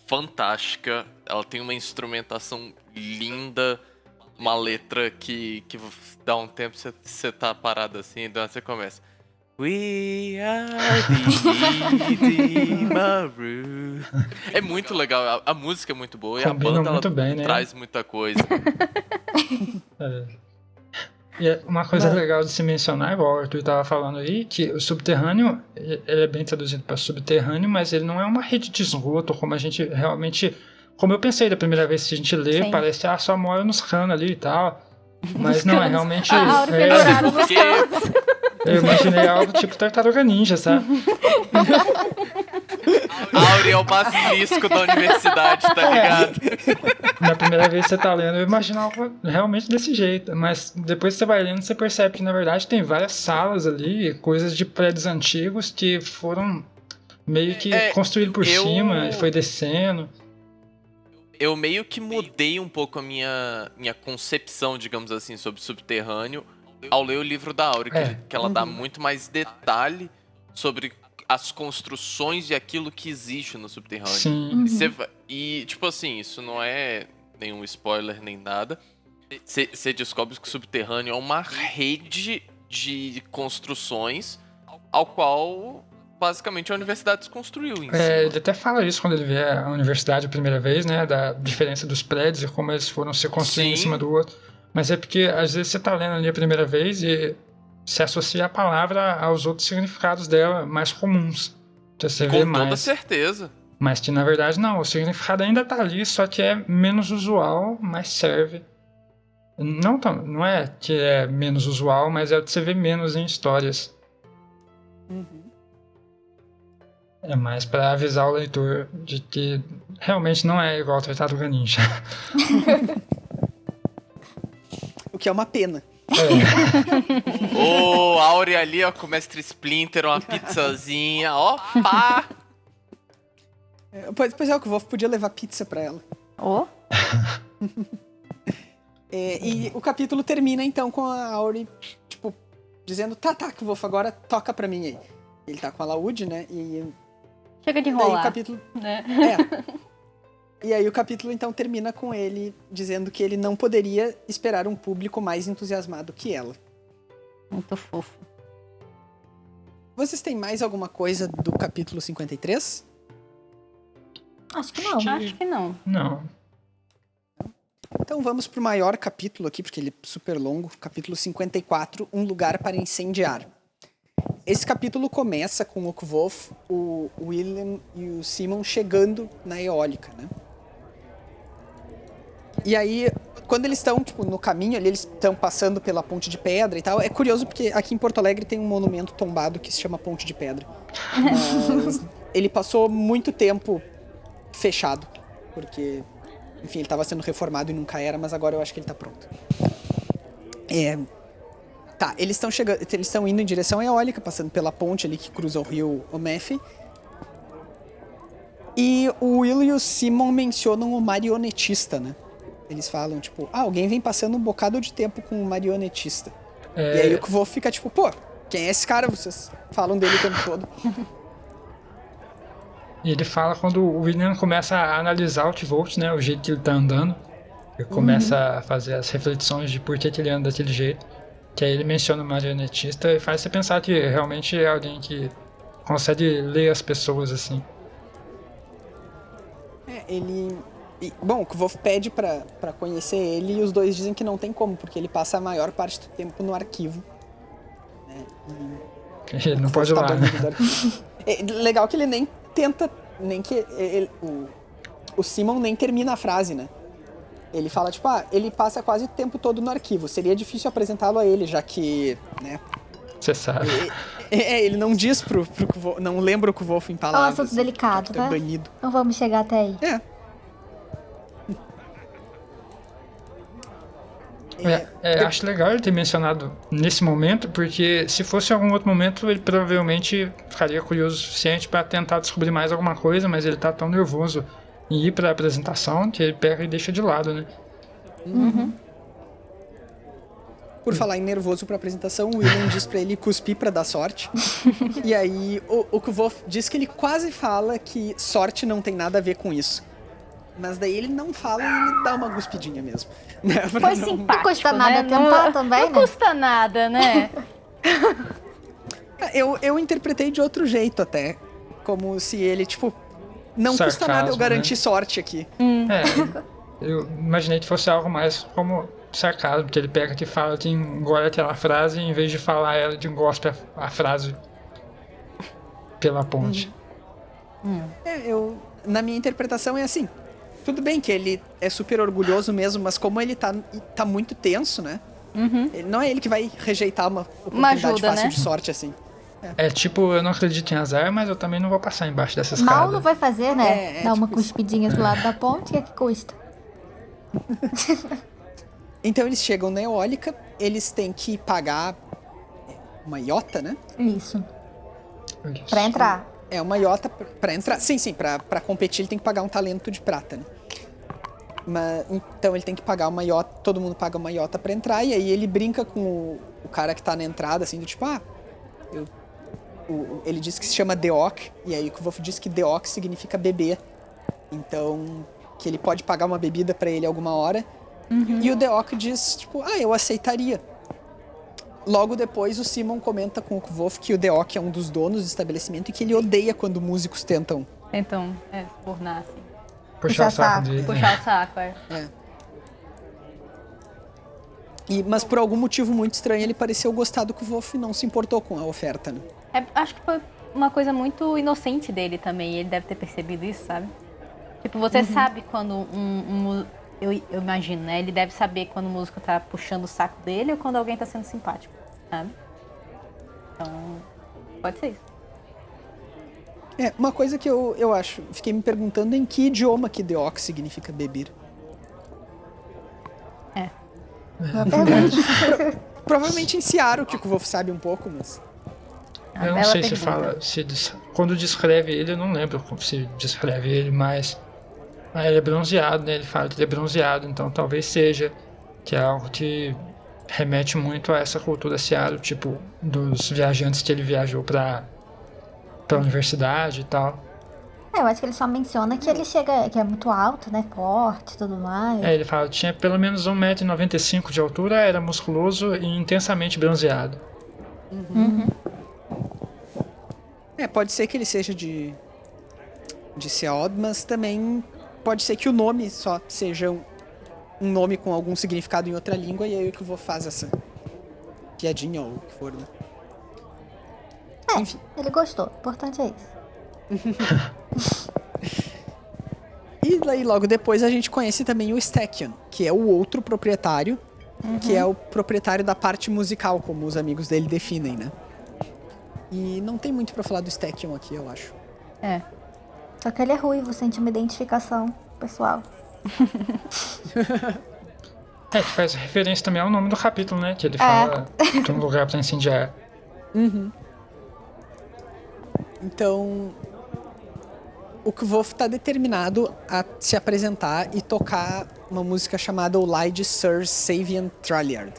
fantástica. Ela tem uma instrumentação linda, uma letra que dá um tempo você tá parado assim, então você começa. We are the Edema Ru. É muito legal, a música é muito boa e a Combina banda muito ela bem, né? traz muita coisa. E uma coisa legal de se mencionar, igual o Arthur estava falando aí, que o subterrâneo, ele é bem traduzido para subterrâneo, mas ele não é uma rede de esgoto, como a gente realmente... Como eu pensei da primeira vez que a gente lê, Sim. parece, só mora nos canos ali e tal. Mas não, é realmente... A Aura pendurada nos Porque canos. Eu imaginei algo tipo Tartaruga Ninja, sabe? Auri é o basilisco da universidade, tá ligado? Na primeira vez que você tá lendo, eu imaginava realmente desse jeito. Mas depois que você vai lendo, você percebe que, na verdade, tem várias salas ali, coisas de prédios antigos que foram meio que construídos por cima, e foi descendo. Eu meio que mudei um pouco a minha concepção, digamos assim, sobre o subterrâneo ao ler o livro da Auri, que ela dá muito mais detalhe sobre as construções e aquilo que existe no subterrâneo. Sim. E, tipo assim, isso não é nenhum spoiler nem nada. Você descobre que o subterrâneo é uma rede de construções ao qual, basicamente, a universidade se construiu em cima. Ele até fala isso quando ele vê a universidade a primeira vez, né? Da diferença dos prédios e como eles foram se construindo em Sim. cima do outro. Mas é porque, às vezes, você tá lendo ali a primeira vez e se associa a palavra aos outros significados dela mais comuns. Então você vê Com mais. toda certeza. Mas que, na verdade, não. O significado ainda tá ali, só que é menos usual, mas serve. Não é que é menos usual, mas é o que você vê menos em histórias. É mais pra avisar o leitor de que realmente não é igual ao Tartaruga Ninja. O que é uma pena. Ô, Auri ali, ó, com o Mestre Splinter, uma pizzazinha, ó, pá! Pois é, o Kvolf podia levar pizza pra ela. Oh, E o capítulo termina, então, com a Auri, tipo, dizendo, tá, Kvolf, agora toca pra mim aí. Ele tá com a Laúde, né, e chega de daí o enrolar. capítulo... Né? E aí o capítulo, então, termina com ele dizendo que ele não poderia esperar um público mais entusiasmado que ela. Muito fofo. Vocês têm mais alguma coisa do capítulo 53? Acho que não. Acho que não. Não. Então vamos pro maior capítulo aqui, porque ele é super longo. Capítulo 54, Um Lugar para Incendiar. Esse capítulo começa com o Kvolf, o William e o Simon chegando na eólica, né? E aí, quando eles estão, tipo, no caminho ali, eles estão passando pela Ponte de Pedra e tal. É curioso porque aqui em Porto Alegre tem um monumento tombado que se chama Ponte de Pedra. Mas ele passou muito tempo fechado, porque, enfim, ele estava sendo reformado e nunca era, mas agora eu acho que ele tá pronto. Tá, eles estão chegando, eles estão indo em direção à eólica, passando pela ponte ali que cruza o rio Omefe. E o Will e o Simon mencionam o marionetista, né? Eles falam, tipo, alguém vem passando um bocado de tempo com o marionetista. E aí o Kvolf fica tipo, pô, quem é esse cara? Vocês falam dele o tempo todo. E ele fala quando o William começa a analisar o Kvolf, né? O jeito que ele tá andando. Ele começa a fazer as reflexões de por que ele anda daquele jeito. Que aí ele menciona o marionetista e faz você pensar que realmente é alguém que consegue ler as pessoas assim. Bom, o Kvolf pede pra conhecer ele e os dois dizem que não tem como, porque ele passa a maior parte do tempo no arquivo. Né? Ele não pode ir lá, né? Legal que ele nem tenta, nem que o Simon nem termina a frase, né? Ele fala, tipo, ele passa quase o tempo todo no arquivo. Seria difícil apresentá-lo a ele, já que, né? Você sabe. Ele não diz pro Kvolf, não lembra o Kvolf em É um palavras. assunto delicado, tá tá? banido. Não vamos chegar até aí. Acho legal ele ter mencionado nesse momento, porque se fosse algum outro momento, ele provavelmente ficaria curioso o suficiente para tentar descobrir mais alguma coisa, mas ele tá tão nervoso em ir pra apresentação que ele pega e deixa de lado, né? Por falar em nervoso pra apresentação, o William diz pra ele cuspir pra dar sorte. E aí o Kvolf diz que ele quase fala que sorte não tem nada a ver com isso. Mas daí ele não fala e ele dá uma cuspidinha mesmo. Né? Foi simpático, Não custa nada né? tentar também, Não né? custa nada, né? Eu interpretei de outro jeito até. Como se ele, tipo, não custa Sarcasmo, nada eu garantir né? sorte aqui. Eu imaginei que fosse algo mais como sarcasmo, que ele pega e fala que engole aquela frase e em vez de falar ela, ele engospe a frase pela ponte. Na minha interpretação é assim. Tudo bem que ele é super orgulhoso mesmo, mas como ele tá muito tenso, né? Não é ele que vai rejeitar uma oportunidade ajuda, fácil né? de sorte, assim. É tipo, eu não acredito em azar, mas eu também não vou passar embaixo dessa escada. Mal não vai fazer, né? Dar uma tipo isso. cuspidinha do lado da ponte, o que é que custa? Então eles chegam na eólica, eles têm que pagar uma iota, né? Isso. Isso. Pra entrar. É uma iota pra entrar. Sim, pra competir ele tem que pagar um talento de prata, né? Então ele tem que pagar uma iota, todo mundo paga uma iota pra entrar, e aí ele brinca com o cara que tá na entrada, assim, do tipo, ele diz que se chama Deok, e aí o Kvolf diz que Deok significa beber. Então, que ele pode pagar uma bebida pra ele alguma hora. E o Deok diz, tipo, eu aceitaria. Logo depois, o Simon comenta com o Kvolf que o Deok é um dos donos do estabelecimento e que ele odeia quando músicos tentam. Então, fornar assim. Puxar o Puxar saco saco. dele. Puxar o saco, Mas por algum motivo muito estranho, ele pareceu gostar do Kvolf e não se importou com a oferta, né? Acho que foi uma coisa muito inocente dele também, e ele deve ter percebido isso, sabe? Tipo, você sabe quando eu imagino, né? Ele deve saber quando o músico tá puxando o saco dele ou quando alguém tá sendo simpático, sabe? Então, pode ser isso. Uma coisa que eu acho, fiquei me perguntando em que idioma que Deok significa beber. Uma pergunta. Provavelmente em Seattle, que o Kvolf sabe um pouco, mas... Uma Eu não bela sei se pergunta. fala, quando descreve ele, eu não lembro como se descreve ele, mas ele é bronzeado, né? Ele fala que ele é bronzeado, então talvez seja, que é algo que remete muito a essa cultura Seattle, tipo, dos viajantes que ele viajou pra universidade e tal. Eu acho que ele só menciona que ele chega, que é muito alto, né? Forte e tudo mais. Ele fala que tinha pelo menos 1,95 m de altura, era musculoso e intensamente bronzeado. Pode ser que ele seja de Seod, mas também pode ser que o nome só seja um nome com algum significado em outra língua, e aí o Kvolf faz essa piadinha ou o que for, né? Enfim. Ele gostou. O importante é isso. E daí logo depois a gente conhece também o Steckion, que é o outro proprietário, que é o proprietário da parte musical, como os amigos dele definem, né? E não tem muito pra falar do Steckion aqui, eu acho. Só que ele é ruivo, sente uma identificação pessoal. Que faz referência também ao nome do capítulo, né? Que ele fala de um lugar pra incendiar. Então, o Kvolf tá determinado a se apresentar e tocar uma música chamada O Lide Sir Savian Tralliard,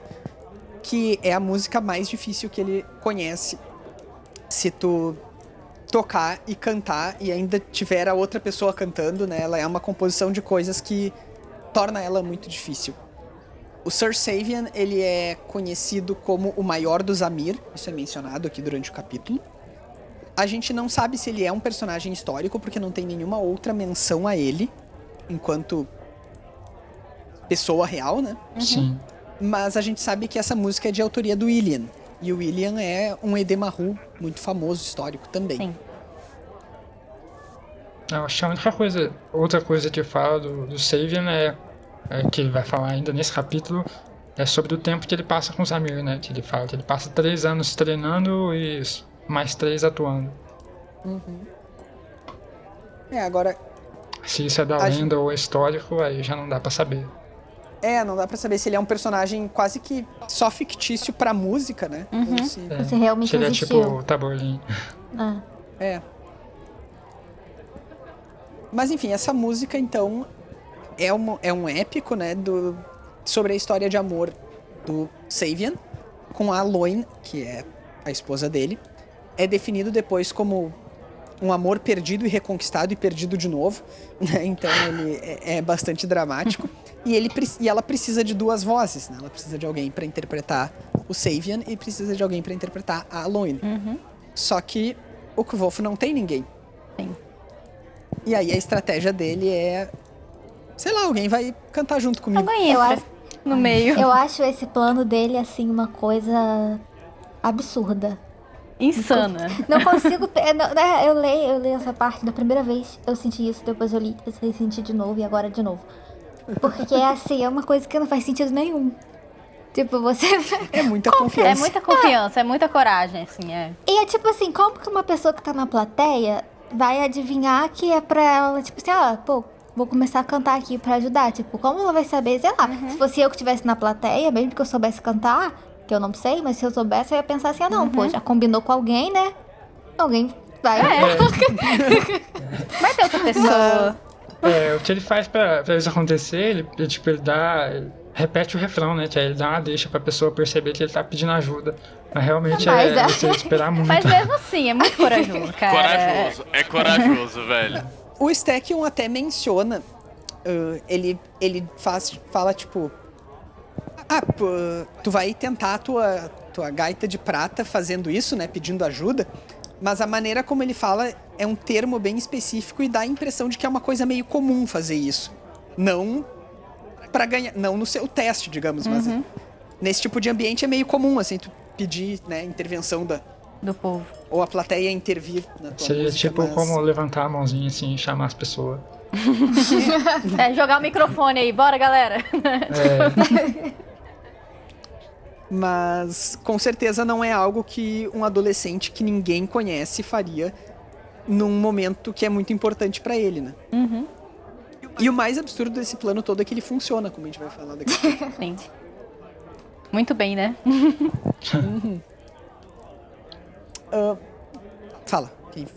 que é a música mais difícil que ele conhece. Se tu tocar e cantar e ainda tiver a outra pessoa cantando, né? Ela é uma composição de coisas que torna ela muito difícil. O Sir Savian, ele é conhecido como o maior dos Amir, isso é mencionado aqui durante o capítulo. A gente não sabe se ele é um personagem histórico, porque não tem nenhuma outra menção a ele, enquanto pessoa real, né? Sim. Mas a gente sabe que essa música é de autoria do Ilian. E o Ilian é um Edemaru muito famoso, histórico também. Sim. Eu acho que a única coisa, outra coisa que fala do Savian que ele vai falar ainda nesse capítulo, é sobre o tempo que ele passa com os Amir, né? Que ele fala que ele passa 3 anos treinando e mais 3 atuando. Agora, Se isso é da lenda ou é histórico, aí já não dá pra saber. Não dá pra saber se ele é um personagem quase que só fictício pra música, né? Ou se... Você realmente Seria existiu. tipo o Taborlin. Ah. Mas enfim, essa música, então, é um épico, né? Sobre a história de amor do Savian com a Aloin, que é a esposa dele. É definido depois como um amor perdido e reconquistado e perdido de novo, né? Então ele é bastante dramático. E ela precisa de duas vozes, né? Ela precisa de alguém para interpretar o Savian e precisa de alguém para interpretar a Aloin. Só que o Kvolf não tem ninguém. Sim. E aí a estratégia dele é... Sei lá, alguém vai cantar junto comigo. Alguém entra no meio. Eu acho esse plano dele, assim, uma coisa absurda. Insana. Não consigo... Eu leio essa parte da primeira vez, eu senti isso, depois eu li, eu senti de novo e agora de novo. Porque, assim, é uma coisa que não faz sentido nenhum. Tipo, você... É muita confiança. É muita confiança, é muita coragem, assim, E é tipo assim, como que uma pessoa que tá na plateia vai adivinhar que é pra ela, tipo assim, vou começar a cantar aqui pra ajudar. Tipo, como ela vai saber, sei lá, se fosse eu que estivesse na plateia, mesmo que eu soubesse cantar, que eu não sei, mas se eu soubesse, eu ia pensar assim, pô, já combinou com alguém, né? Alguém vai... Vai ter outra pessoa. O que ele faz pra isso acontecer, ele dá... Repete o refrão, né? Que aí ele dá uma deixa pra pessoa perceber que ele tá pedindo ajuda. Mas realmente você esperar muito. Mas mesmo assim, é muito corajoso, cara. Corajoso, velho. O Stackion até menciona, ele fala tipo, tu vai tentar a tua gaita de prata fazendo isso, né, pedindo ajuda, mas a maneira como ele fala é um termo bem específico e dá a impressão de que é uma coisa meio comum fazer isso. Não pra ganhar, não no seu teste, digamos, mas nesse tipo de ambiente é meio comum, assim, tu pedir, né, intervenção do povo. Ou a plateia intervir na tua Seria música, tipo como levantar a mãozinha assim e chamar as pessoas. Jogar o microfone aí, bora galera. Mas com certeza não é algo que um adolescente que ninguém conhece faria num momento que é muito importante pra ele, né? E o mais absurdo desse plano todo é que ele funciona, como a gente vai falar daqui a pouco. Sim. Muito bem, né? Fala. Quem?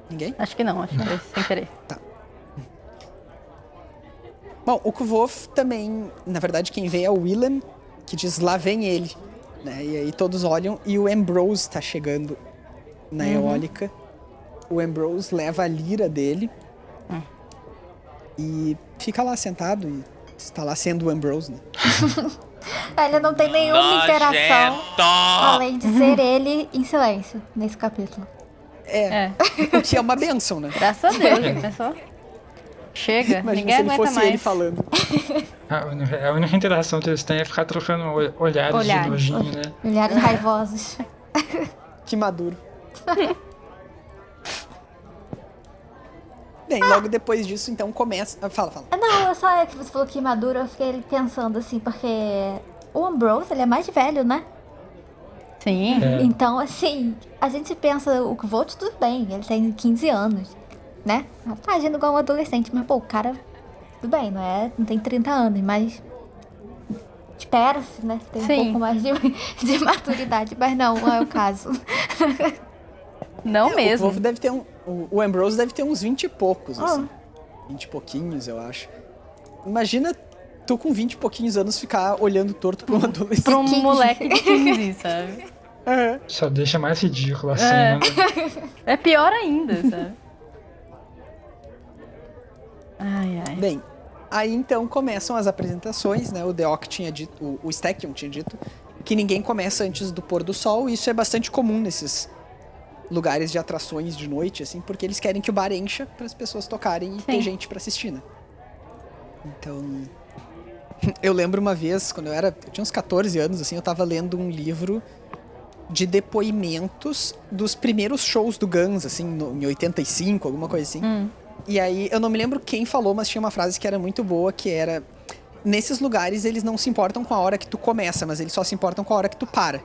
Ninguém? Acho que não, sem querer. Bom, o Kvolf também, na verdade, quem vê é o Willem, que diz, lá vem ele, né? E aí todos olham e o Ambrose tá chegando na eólica. O Ambrose leva a lira dele e fica lá sentado e está lá sendo o Ambrose, né? Ele não tem nenhuma interação, além de ser ele em silêncio, nesse capítulo. O que é uma bênção, né? Graças a Deus, já pensou? Chega, Imagina ninguém se ele aguenta fosse mais. ele falando. A única interação que eles têm é ficar trocando olhares de nojinho, né? Olhares raivosos. Que maduro. Bem, logo depois disso, então, começa... Fala. Não, só que você falou que maduro, eu fiquei pensando assim, porque o Ambrose, ele é mais velho, né? Sim. Então, assim, a gente pensa, o Kvolt, tudo bem, ele tem 15 anos, né? Tá agindo igual um adolescente, mas, pô, o cara, tudo bem, não tem 30 anos, mas espera-se, né? Tem um pouco mais de maturidade, mas não é o caso. Não mesmo. O Kvolf deve ter o Ambrose deve ter uns 20 e poucos, assim. 20 e pouquinhos, eu acho. Imagina tu com 20 e pouquinhos anos ficar olhando torto pra um adolescente. Pra um moleque de 15, sabe? Só deixa mais ridículo a cena, né? É pior ainda, sabe? Ai. Bem, aí então começam as apresentações, né? O Deok tinha dito, o Stackion tinha dito que ninguém começa antes do pôr do sol, e isso é bastante comum nesses lugares de atrações de noite, assim, porque eles querem que o bar encha para as pessoas tocarem e ter gente para assistir, né? Então, eu lembro uma vez, quando eu tinha uns 14 anos, assim, eu tava lendo um livro de depoimentos dos primeiros shows do Guns, assim, em 85, alguma coisa assim. E aí, eu não me lembro quem falou, mas tinha uma frase que era muito boa, que era: nesses lugares eles não se importam com a hora que tu começa, mas eles só se importam com a hora que tu para.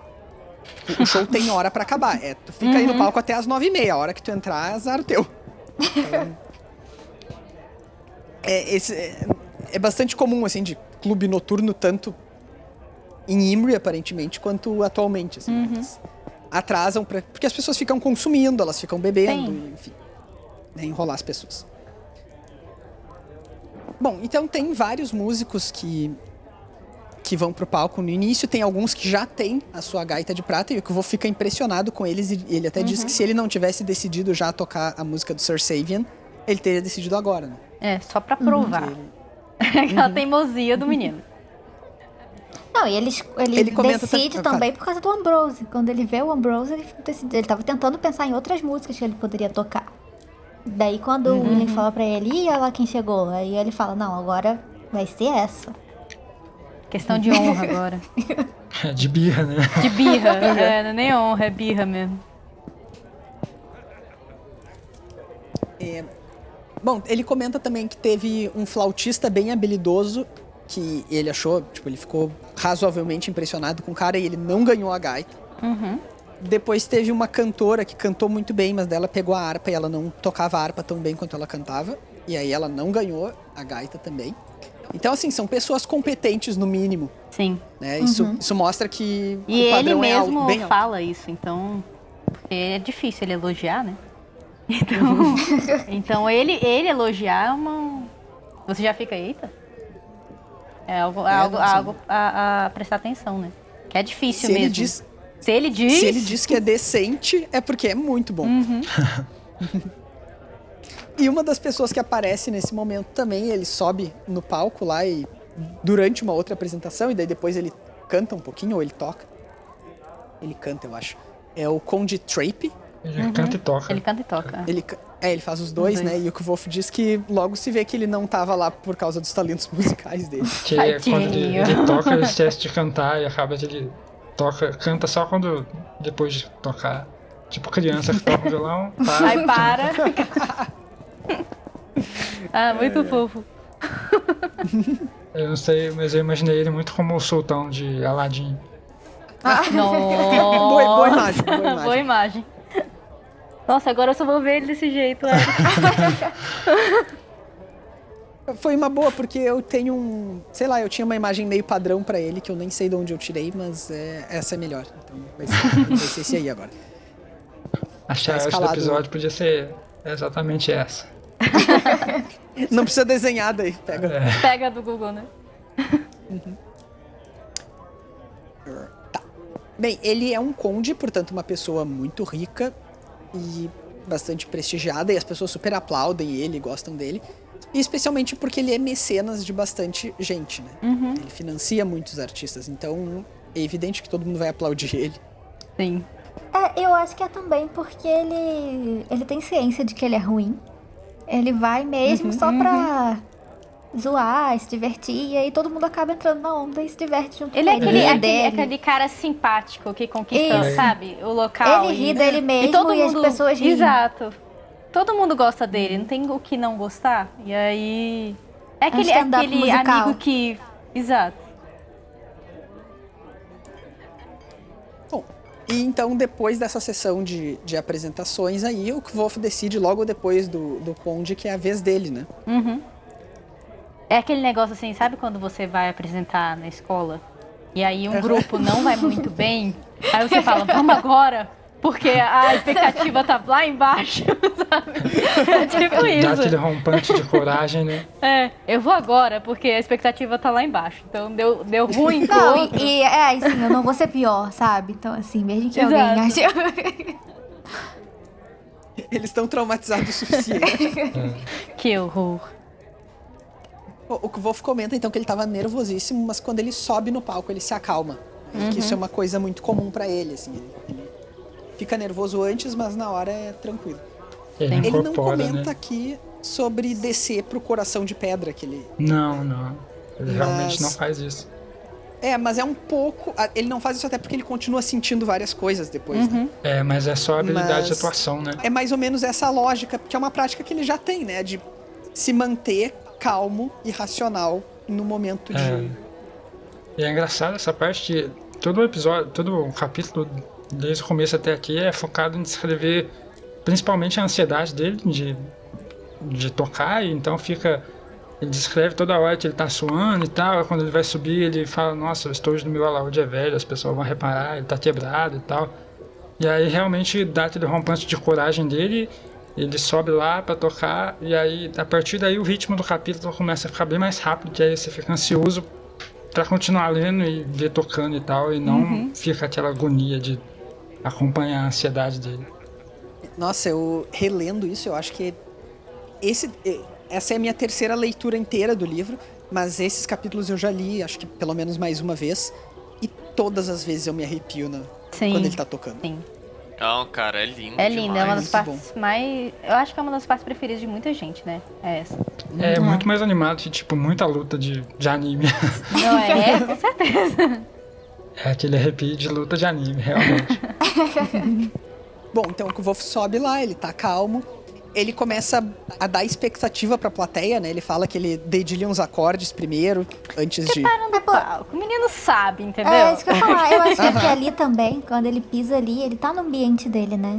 O show tem hora pra acabar. Tu fica aí no palco até as 9h30. A hora que tu entrar, azar o teu. Então, é bastante comum, assim, de clube noturno, tanto em Imri, aparentemente, quanto atualmente, assim. Eles atrasam porque as pessoas ficam consumindo, elas ficam bebendo, enfim. Né, enrolar as pessoas. Bom, então tem vários músicos que vão pro palco no início, tem alguns que já têm a sua gaita de prata, e o Kvof fica impressionado com eles, e ele até diz que se ele não tivesse decidido já tocar a música do Sir Savian, ele teria decidido agora, né? Só pra provar. Aquela teimosia do menino. Não, e ele comenta decide também por causa do Ambrose. Quando ele vê o Ambrose, ele tava tentando pensar em outras músicas que ele poderia tocar. Daí quando o William fala pra ele, e olha lá quem chegou, aí ele fala, não, agora vai ser essa. Questão de honra agora. É de birra, né? De birra. Não é nem honra, é birra mesmo. Bom, ele comenta também que teve um flautista bem habilidoso, que ele achou, tipo, ele ficou razoavelmente impressionado com o cara, e ele não ganhou a gaita. Depois teve uma cantora que cantou muito bem, mas dela pegou a harpa e ela não tocava a harpa tão bem quanto ela cantava. E aí ela não ganhou a gaita também. Então, assim, são pessoas competentes no mínimo. Sim. Né? Isso mostra que E o ele padrão é mesmo bem alto. fala isso, então... Porque é difícil ele elogiar, né? Então, então ele elogiar é uma... Você já fica, eita. É algo a prestar atenção, né? Que é difícil mesmo. Se ele diz que é decente, é porque é muito bom. E uma das pessoas que aparece nesse momento também, ele sobe no palco lá e durante uma outra apresentação, e daí depois ele canta um pouquinho, ou ele toca. Ele canta, eu acho. É o Conde Trape. Ele canta e toca. Ele canta e toca. Ele faz os dois, né? E o Kvof diz que logo se vê que ele não tava lá por causa dos talentos musicais dele. Que quando ele toca, ele esquece de cantar e acaba de ele canta só quando depois de tocar. Tipo criança que toca o violão, para. Aí para. Muito fofo. Eu não sei, mas eu imaginei ele muito como o sultão de Aladdin. Boa imagem. Boa imagem. Nossa, agora eu só vou ver ele desse jeito. Foi uma boa, porque eu tenho eu tinha uma imagem meio padrão pra ele, que eu nem sei de onde eu tirei, mas essa é melhor. Então vai ser esse aí agora. A chave do episódio podia ser exatamente essa. Não precisa desenhar daí, pega. Pega do Google, né? Tá. Bem, ele é um conde, portanto uma pessoa muito rica e bastante prestigiada, e as pessoas super aplaudem ele, gostam dele. E especialmente porque ele é mecenas de bastante gente, né? Ele financia muitos artistas, então é evidente que todo mundo vai aplaudir ele. Sim. Eu acho que é também porque ele tem ciência de que ele é ruim. Ele vai mesmo só pra zoar, se divertir, e aí todo mundo acaba entrando na onda e se diverte junto Ele com ele. é aquele cara simpático que conquista, sabe, o local. Ele ri dele mesmo e, todo mundo, as pessoas riem. Exato. Todo mundo gosta dele, não tem o que não gostar. E aí... É aquele amigo que... Exato. Bom, e então depois dessa sessão de apresentações aí, o Kvof decide logo depois do Conde que é a vez dele, né? É aquele negócio assim, sabe quando você vai apresentar na escola? E aí um grupo não vai muito bem, aí você fala, vamos agora, porque a expectativa tá lá embaixo, sabe? É tipo isso. Dá aquele rompante de coragem, né? Eu vou agora, porque a expectativa tá lá embaixo. Então deu ruim pro Não, outro. assim, eu não vou ser pior, sabe? Então, assim, mesmo que alguém ache... Eles estão traumatizados o suficiente. Que horror. O Kvof comenta então que ele tava nervosíssimo, mas quando ele sobe no palco ele se acalma. Que isso é uma coisa muito comum pra ele, assim. Ele fica nervoso antes, mas na hora é tranquilo. Ele não comenta aqui sobre descer pro coração de pedra que ele... Não. Ele realmente não faz isso. Mas é um pouco... Ele não faz isso até porque ele continua sentindo várias coisas depois, né? Mas é só habilidade de atuação, né? É mais ou menos essa lógica, que é uma prática que ele já tem, né? De se manter calmo e racional no momento de... E é engraçado essa parte de... Todo o episódio, todo o capítulo, desde o começo até aqui, é focado em descrever principalmente a ansiedade dele de tocar, e então fica Ele descreve toda hora que ele tá suando e tal. Quando ele vai subir, ele fala: nossa, o estojo do meu alaúde é velho, as pessoas vão reparar, ele tá quebrado e tal. E aí realmente dá aquele rompante de coragem dele. Ele sobe lá pra tocar. E aí, a partir daí, o ritmo do capítulo começa a ficar bem mais rápido. Que aí você fica ansioso pra continuar lendo e ver tocando e tal. E não fica aquela agonia de acompanhar a ansiedade dele. Nossa, eu relendo isso, eu acho que essa é a minha terceira leitura inteira do livro, mas esses capítulos eu já li, acho que pelo menos mais uma vez, e todas as vezes eu me arrepio quando ele tá tocando. Sim. Não, cara, é lindo. É lindo, é uma das Muito partes mais. Eu acho que é uma das partes preferidas de muita gente, né? É essa. É muito mais animado que, tipo, muita luta de anime. Não é? Com certeza. É aquele arrepio de luta de anime, realmente. Bom, então o Wolf sobe lá, ele tá calmo, ele começa a dar expectativa pra plateia, né? Ele fala que ele dedilha uns acordes primeiro, antes de... Parando palco. O menino sabe, entendeu? É isso que eu ia falar. Eu acho que é porque ali também, quando ele pisa ali, ele tá no ambiente dele, né?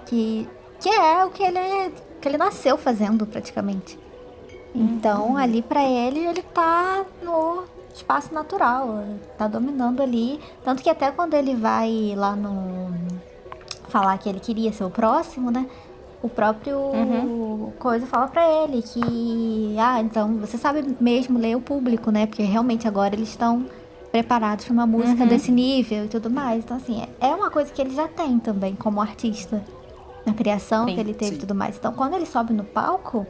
Que é o que ele nasceu fazendo, praticamente. Então, ali pra ele tá no espaço natural, tá dominando ali. Tanto que até quando ele vai lá no... falar que ele queria ser o próximo, né? O próprio Coisa fala pra ele que... então você sabe mesmo ler o público, né? Porque realmente agora eles estão preparados pra uma música desse nível e tudo mais. Então, assim, é uma coisa que ele já tem também como artista. Na criação que ele teve e tudo mais. Então, quando ele sobe no palco,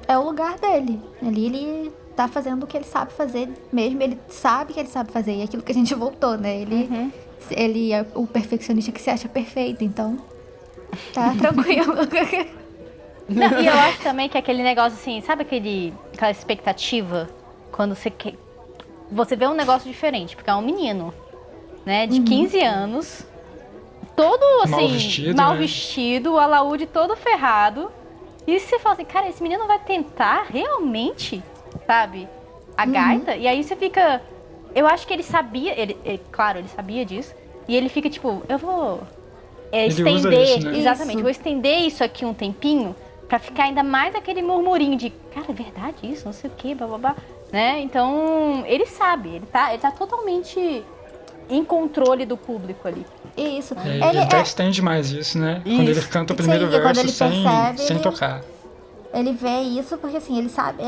é o lugar dele. Ali ele tá fazendo o que ele sabe fazer mesmo. Ele sabe que ele sabe fazer. E aquilo que a gente voltou, né? Ele é o perfeccionista que se acha perfeito, então tá tranquilo. Não, e eu acho também que aquele negócio assim, sabe aquela expectativa quando você vê um negócio diferente, porque é um menino, né, de 15 anos, todo assim, mal vestido, o alaúde todo ferrado, e você fala assim, cara, esse menino vai tentar realmente, sabe, a gaita, e aí você fica... Eu acho que ele sabia, claro, ele sabia disso. E ele fica tipo, eu vou estender, isso, né? Exatamente, vou estender isso aqui um tempinho pra ficar ainda mais aquele murmurinho de, cara, é verdade isso, não sei o que, blá blá blá, né? Então, ele sabe, ele tá totalmente em controle do público ali. Isso. Ele até estende mais isso, né? Isso. Quando ele canta o primeiro verso sem tocar. Ele vê isso porque assim, ele sabe,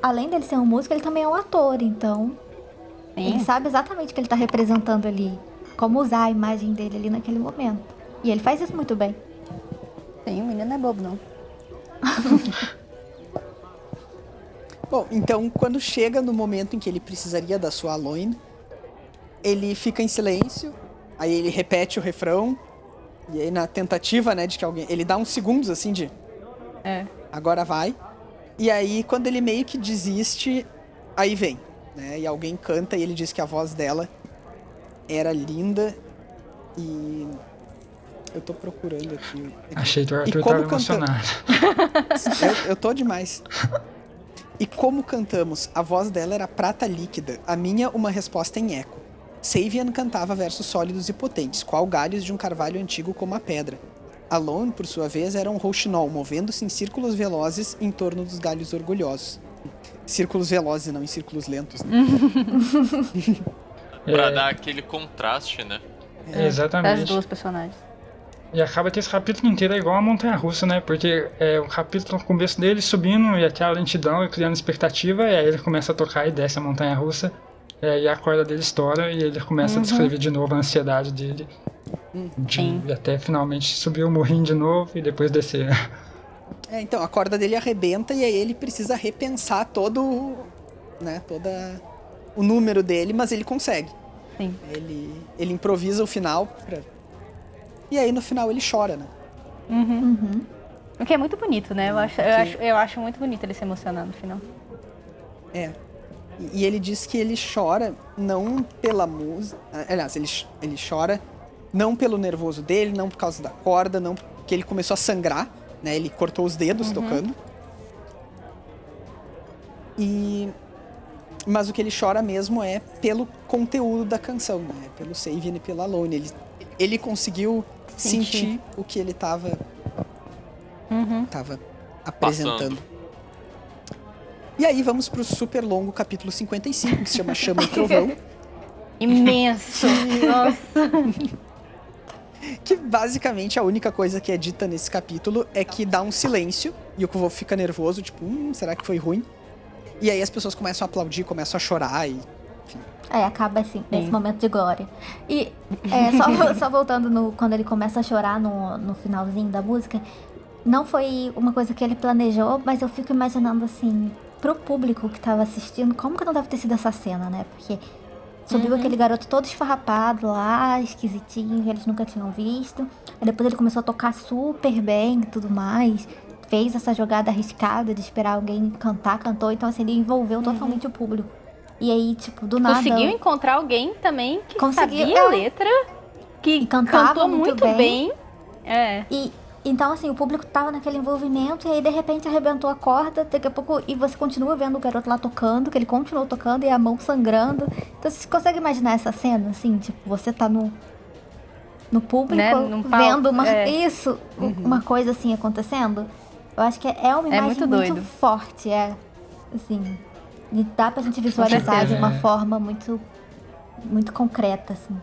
além dele ser um músico, ele também é um ator, então... Ele sabe exatamente o que ele tá representando ali. Como usar a imagem dele ali naquele momento. E ele faz isso muito bem. Sim, o menino não é bobo, não. Bom, então, quando chega no momento em que ele precisaria da sua Aloin, ele fica em silêncio, aí ele repete o refrão, e aí na tentativa, né, de que alguém... Ele dá uns segundos, assim, de... Agora vai. E aí, quando ele meio que desiste, aí vem. Né? E alguém canta e ele diz que a voz dela era linda e... Eu tô procurando aqui. Achei que o Arthur tava emocionado. Eu tô demais. E como cantamos? A voz dela era prata líquida, a minha uma resposta em eco. Savian cantava versos sólidos e potentes, qual galhos de um carvalho antigo como a pedra. Alone, por sua vez, era um rouxinol, movendo-se em círculos velozes em torno dos galhos orgulhosos. Círculos velozes, não em círculos lentos. Né? Pra dar aquele contraste, né? Exatamente. Das duas personagens. E acaba que esse capítulo inteiro é igual a montanha-russa, né? Porque o capítulo, no começo dele, subindo e aquela lentidão e criando expectativa, e aí ele começa a tocar e desce a montanha-russa, e a corda dele estoura e ele começa a descrever de novo a ansiedade dele. De até finalmente subir o morrinho de novo e depois descer. Então, a corda dele arrebenta e aí ele precisa repensar todo o número dele, mas ele consegue. Sim. Ele improvisa o final e aí no final ele chora, né? O que é muito bonito, né? Eu acho muito bonito ele se emocionar no final. E ele diz que ele chora não pela música... Aliás, ele chora não pelo nervoso dele, não por causa da corda, não porque ele começou a sangrar, né? Ele cortou os dedos tocando. Mas o que ele chora mesmo é pelo conteúdo da canção, né? Pelo Savian e pela Alone. Ele conseguiu sentir o que ele tava apresentando. E aí vamos pro super longo capítulo 55, que se chama Chama e Trovão. Imenso. Nossa. Que basicamente a única coisa que é dita nesse capítulo é que dá um silêncio e o Kvolf fica nervoso, tipo, será que foi ruim? E aí as pessoas começam a aplaudir, começam a chorar e... Acaba assim, nesse momento de glória. E só voltando quando ele começa a chorar no finalzinho da música, não foi uma coisa que ele planejou, mas eu fico imaginando assim, pro público que tava assistindo, como que não deve ter sido essa cena, né? Porque subiu aquele garoto todo esfarrapado lá, esquisitinho, que eles nunca tinham visto. Aí depois ele começou a tocar super bem e tudo mais. Fez essa jogada arriscada de esperar alguém cantar, cantou. Então assim, ele envolveu totalmente o público. E aí, tipo, do nada... Conseguiu encontrar alguém também que Conseguiu, sabia a letra, que cantava cantou muito bem. E então, assim, o público tava naquele envolvimento, e aí, de repente, arrebentou a corda, daqui a pouco, e você continua vendo o garoto lá tocando, que ele continuou tocando, e a mão sangrando. Então, você consegue imaginar essa cena, assim? Tipo, você tá no público, Né? Num palco, vendo uma coisa assim acontecendo. Eu acho que é uma imagem muito muito doido. forte, assim... E dá pra gente visualizar de uma forma muito, muito concreta, assim.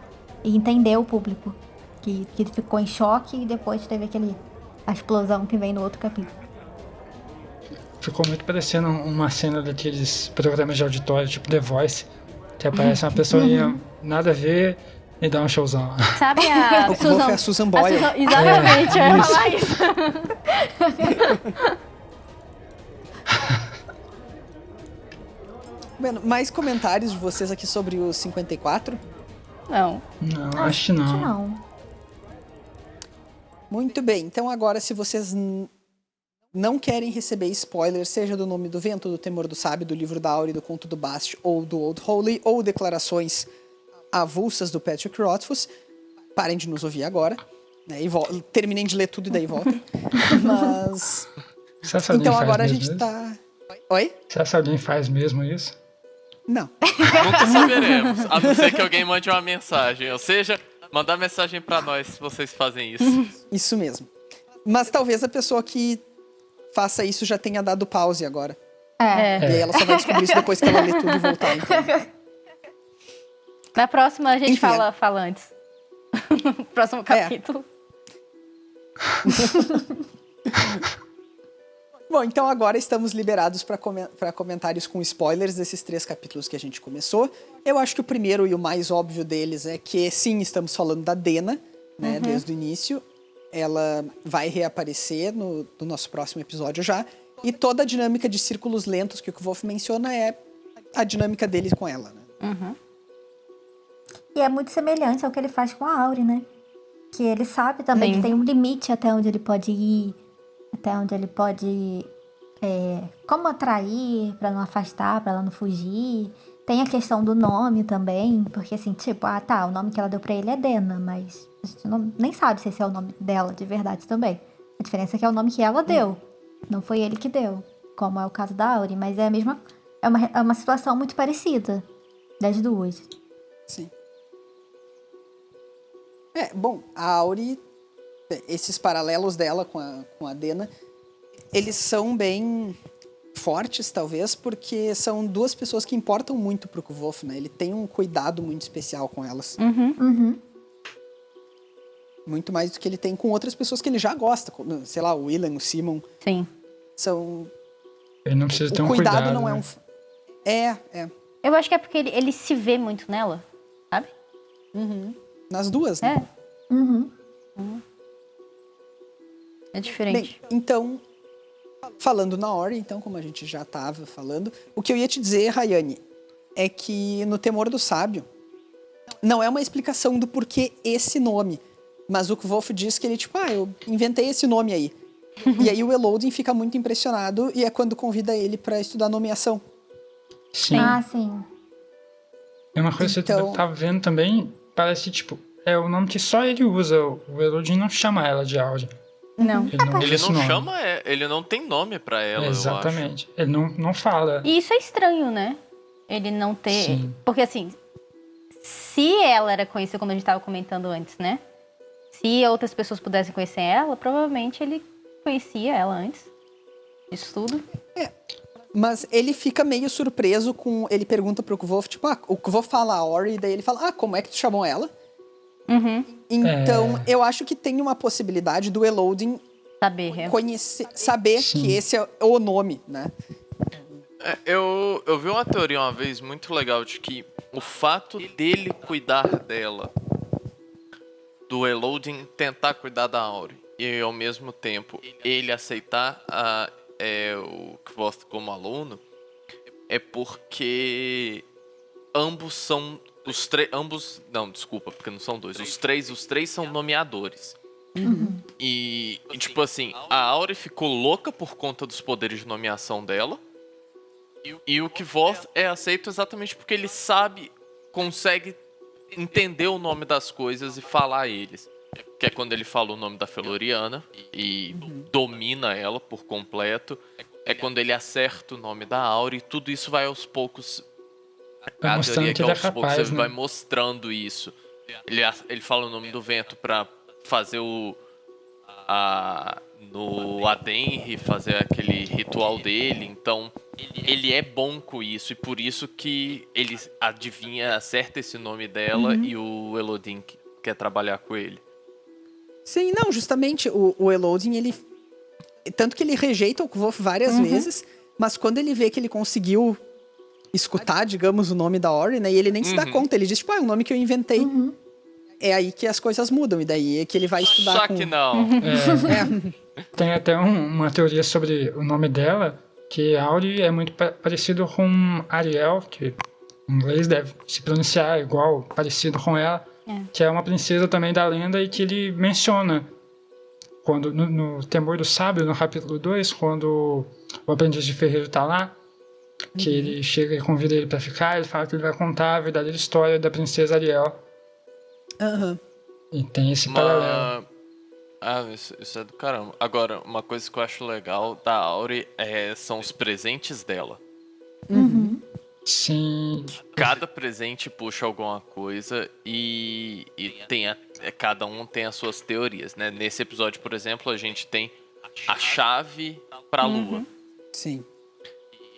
E entender o público. Que ele ficou em choque e depois teve a explosão que vem no outro capítulo. Ficou muito parecendo uma cena daqueles programas de auditório, tipo The Voice, que aparece uma pessoa nada a ver e dá um showzão. Sabe a O Kvolf é a Susan Boyle. Exatamente, eu ia falar isso. Bueno, mais comentários de vocês aqui sobre o 54? Não. Não, acho que não. Muito bem, então agora se vocês não querem receber spoilers, seja do Nome do Vento, do Temor do Sábio, do Livro da Auri, do Conto do Bast, ou do Old Holy, ou declarações avulsas do Patrick Rothfuss, parem de nos ouvir agora, né, e terminem de ler tudo e daí voltem. Mas... Então agora a gente tá... Oi? Será que alguém faz mesmo isso? Não. Nunca saberemos, a não ser que alguém mande uma mensagem, ou seja, mandar mensagem pra nós se vocês fazem isso. Isso mesmo. Mas talvez a pessoa que faça isso já tenha dado pause agora. E aí ela só vai descobrir isso depois que ela ler tudo e voltar, então. Na próxima a gente Enfim, fala antes. Próximo capítulo. Bom, então agora estamos liberados para comentários com spoilers desses 3 capítulos que a gente começou. Eu acho que o primeiro e o mais óbvio deles é que, sim, estamos falando da Dena, né, desde o início. Ela vai reaparecer no nosso próximo episódio já. E toda a dinâmica de círculos lentos que o Kvolf menciona é a dinâmica dele com ela, né? E é muito semelhante ao que ele faz com a Auri, né? Que ele sabe também que tem um limite até onde ele pode ir, até onde ele pode como atrair pra não afastar, pra ela não fugir. Tem a questão do nome também, porque assim, tipo, o nome que ela deu pra ele é Dena, mas a gente nem sabe se esse é o nome dela de verdade também. A diferença é que é o nome que ela deu, não foi ele que deu, como é o caso da Auri, mas é uma situação muito parecida das duas. Sim. Bom, a Auri, esses paralelos dela com a Dena, eles são bem fortes, talvez, porque são 2 pessoas que importam muito pro Kvolf, né? Ele tem um cuidado muito especial com elas. Muito mais do que ele tem com outras pessoas que ele já gosta, como, sei lá, o Willan, o Simon. Sim. São... Ele não precisa ter o um cuidado não né? é um... Eu acho que é porque ele se vê muito nela, sabe? Nas 2, né? É diferente. Bem, então, falando na Auri, então, como a gente já estava falando, o que eu ia te dizer, Rayane, é que no Temor do Sábio, não é uma explicação do porquê esse nome, mas o Kvolf diz que ele, tipo, eu inventei esse nome aí. E aí o Elodin fica muito impressionado e é quando convida ele para estudar nomeação. Sim. Sim. É uma coisa que você tá vendo também, parece, tipo, é o nome que só ele usa. O Elodin não chama ela de Auri. Não. Ele não, Ele usa não esse nome. chama, ele não tem nome pra ela, Exatamente. Ele não fala. E isso é estranho, né? Ele não ter... Sim. Porque assim, se ela era conhecida, como a gente estava comentando antes, né? Se outras pessoas pudessem conhecer ela, provavelmente ele conhecia ela antes disso tudo. Mas ele fica meio surpreso com... Ele pergunta pro Kvof, tipo, o Kvof fala a Ori, e daí ele fala, como é que tu chamou ela? Uhum. Então, eu acho que tem uma possibilidade do Elodin saber Sim. que esse é o nome, né? Eu vi uma teoria uma vez muito legal de que o fato dele cuidar dela, do Elodin tentar cuidar da Auri, e ao mesmo tempo ele aceitar o Kvoth como aluno, é porque ambos são porque não são dois. Os três são nomeadores. E tipo assim, a Auri ficou louca por conta dos poderes de nomeação dela. E o Kvoth é aceito exatamente porque ele consegue entender o nome das coisas e falar eles. Que é quando ele fala o nome da Feloriana e domina ela por completo. É quando ele acerta o nome da Auri e tudo isso vai aos poucos. Vai A mostrando teoria que que ele é aos poucos capaz, você né? vai mostrando isso. Ele fala o nome do vento pra fazer no Adenri, fazer aquele ritual dele. Então, ele é bom com isso. E por isso que ele acerta esse nome dela e o Elodin quer trabalhar com ele. Sim, não, justamente o Elodin, ele... Tanto que ele rejeita o Kvof várias vezes, mas quando ele vê que ele conseguiu escutar, digamos, o nome da Ori, né? E ele nem se dá conta, ele diz, tipo, é um nome que eu inventei. É aí que as coisas mudam, e daí é que ele vai estudar Só que não. Tem até uma teoria sobre o nome dela, que Auri é muito parecido com Ariel, que em inglês deve se pronunciar igual, parecido com ela, que é uma princesa também da lenda e que ele menciona quando no Temor do Sábio, no capítulo 2, quando o aprendiz de ferreiro tá lá, que ele chega e convida ele pra ficar, ele fala que ele vai contar a verdadeira história da princesa Ariel. E tem esse paralelo. Isso é do caramba. Agora, uma coisa que eu acho legal da Auri são os presentes dela. Sim. Cada presente puxa alguma coisa e cada um tem as suas teorias, né? Nesse episódio, por exemplo, a gente tem a chave pra lua. Sim.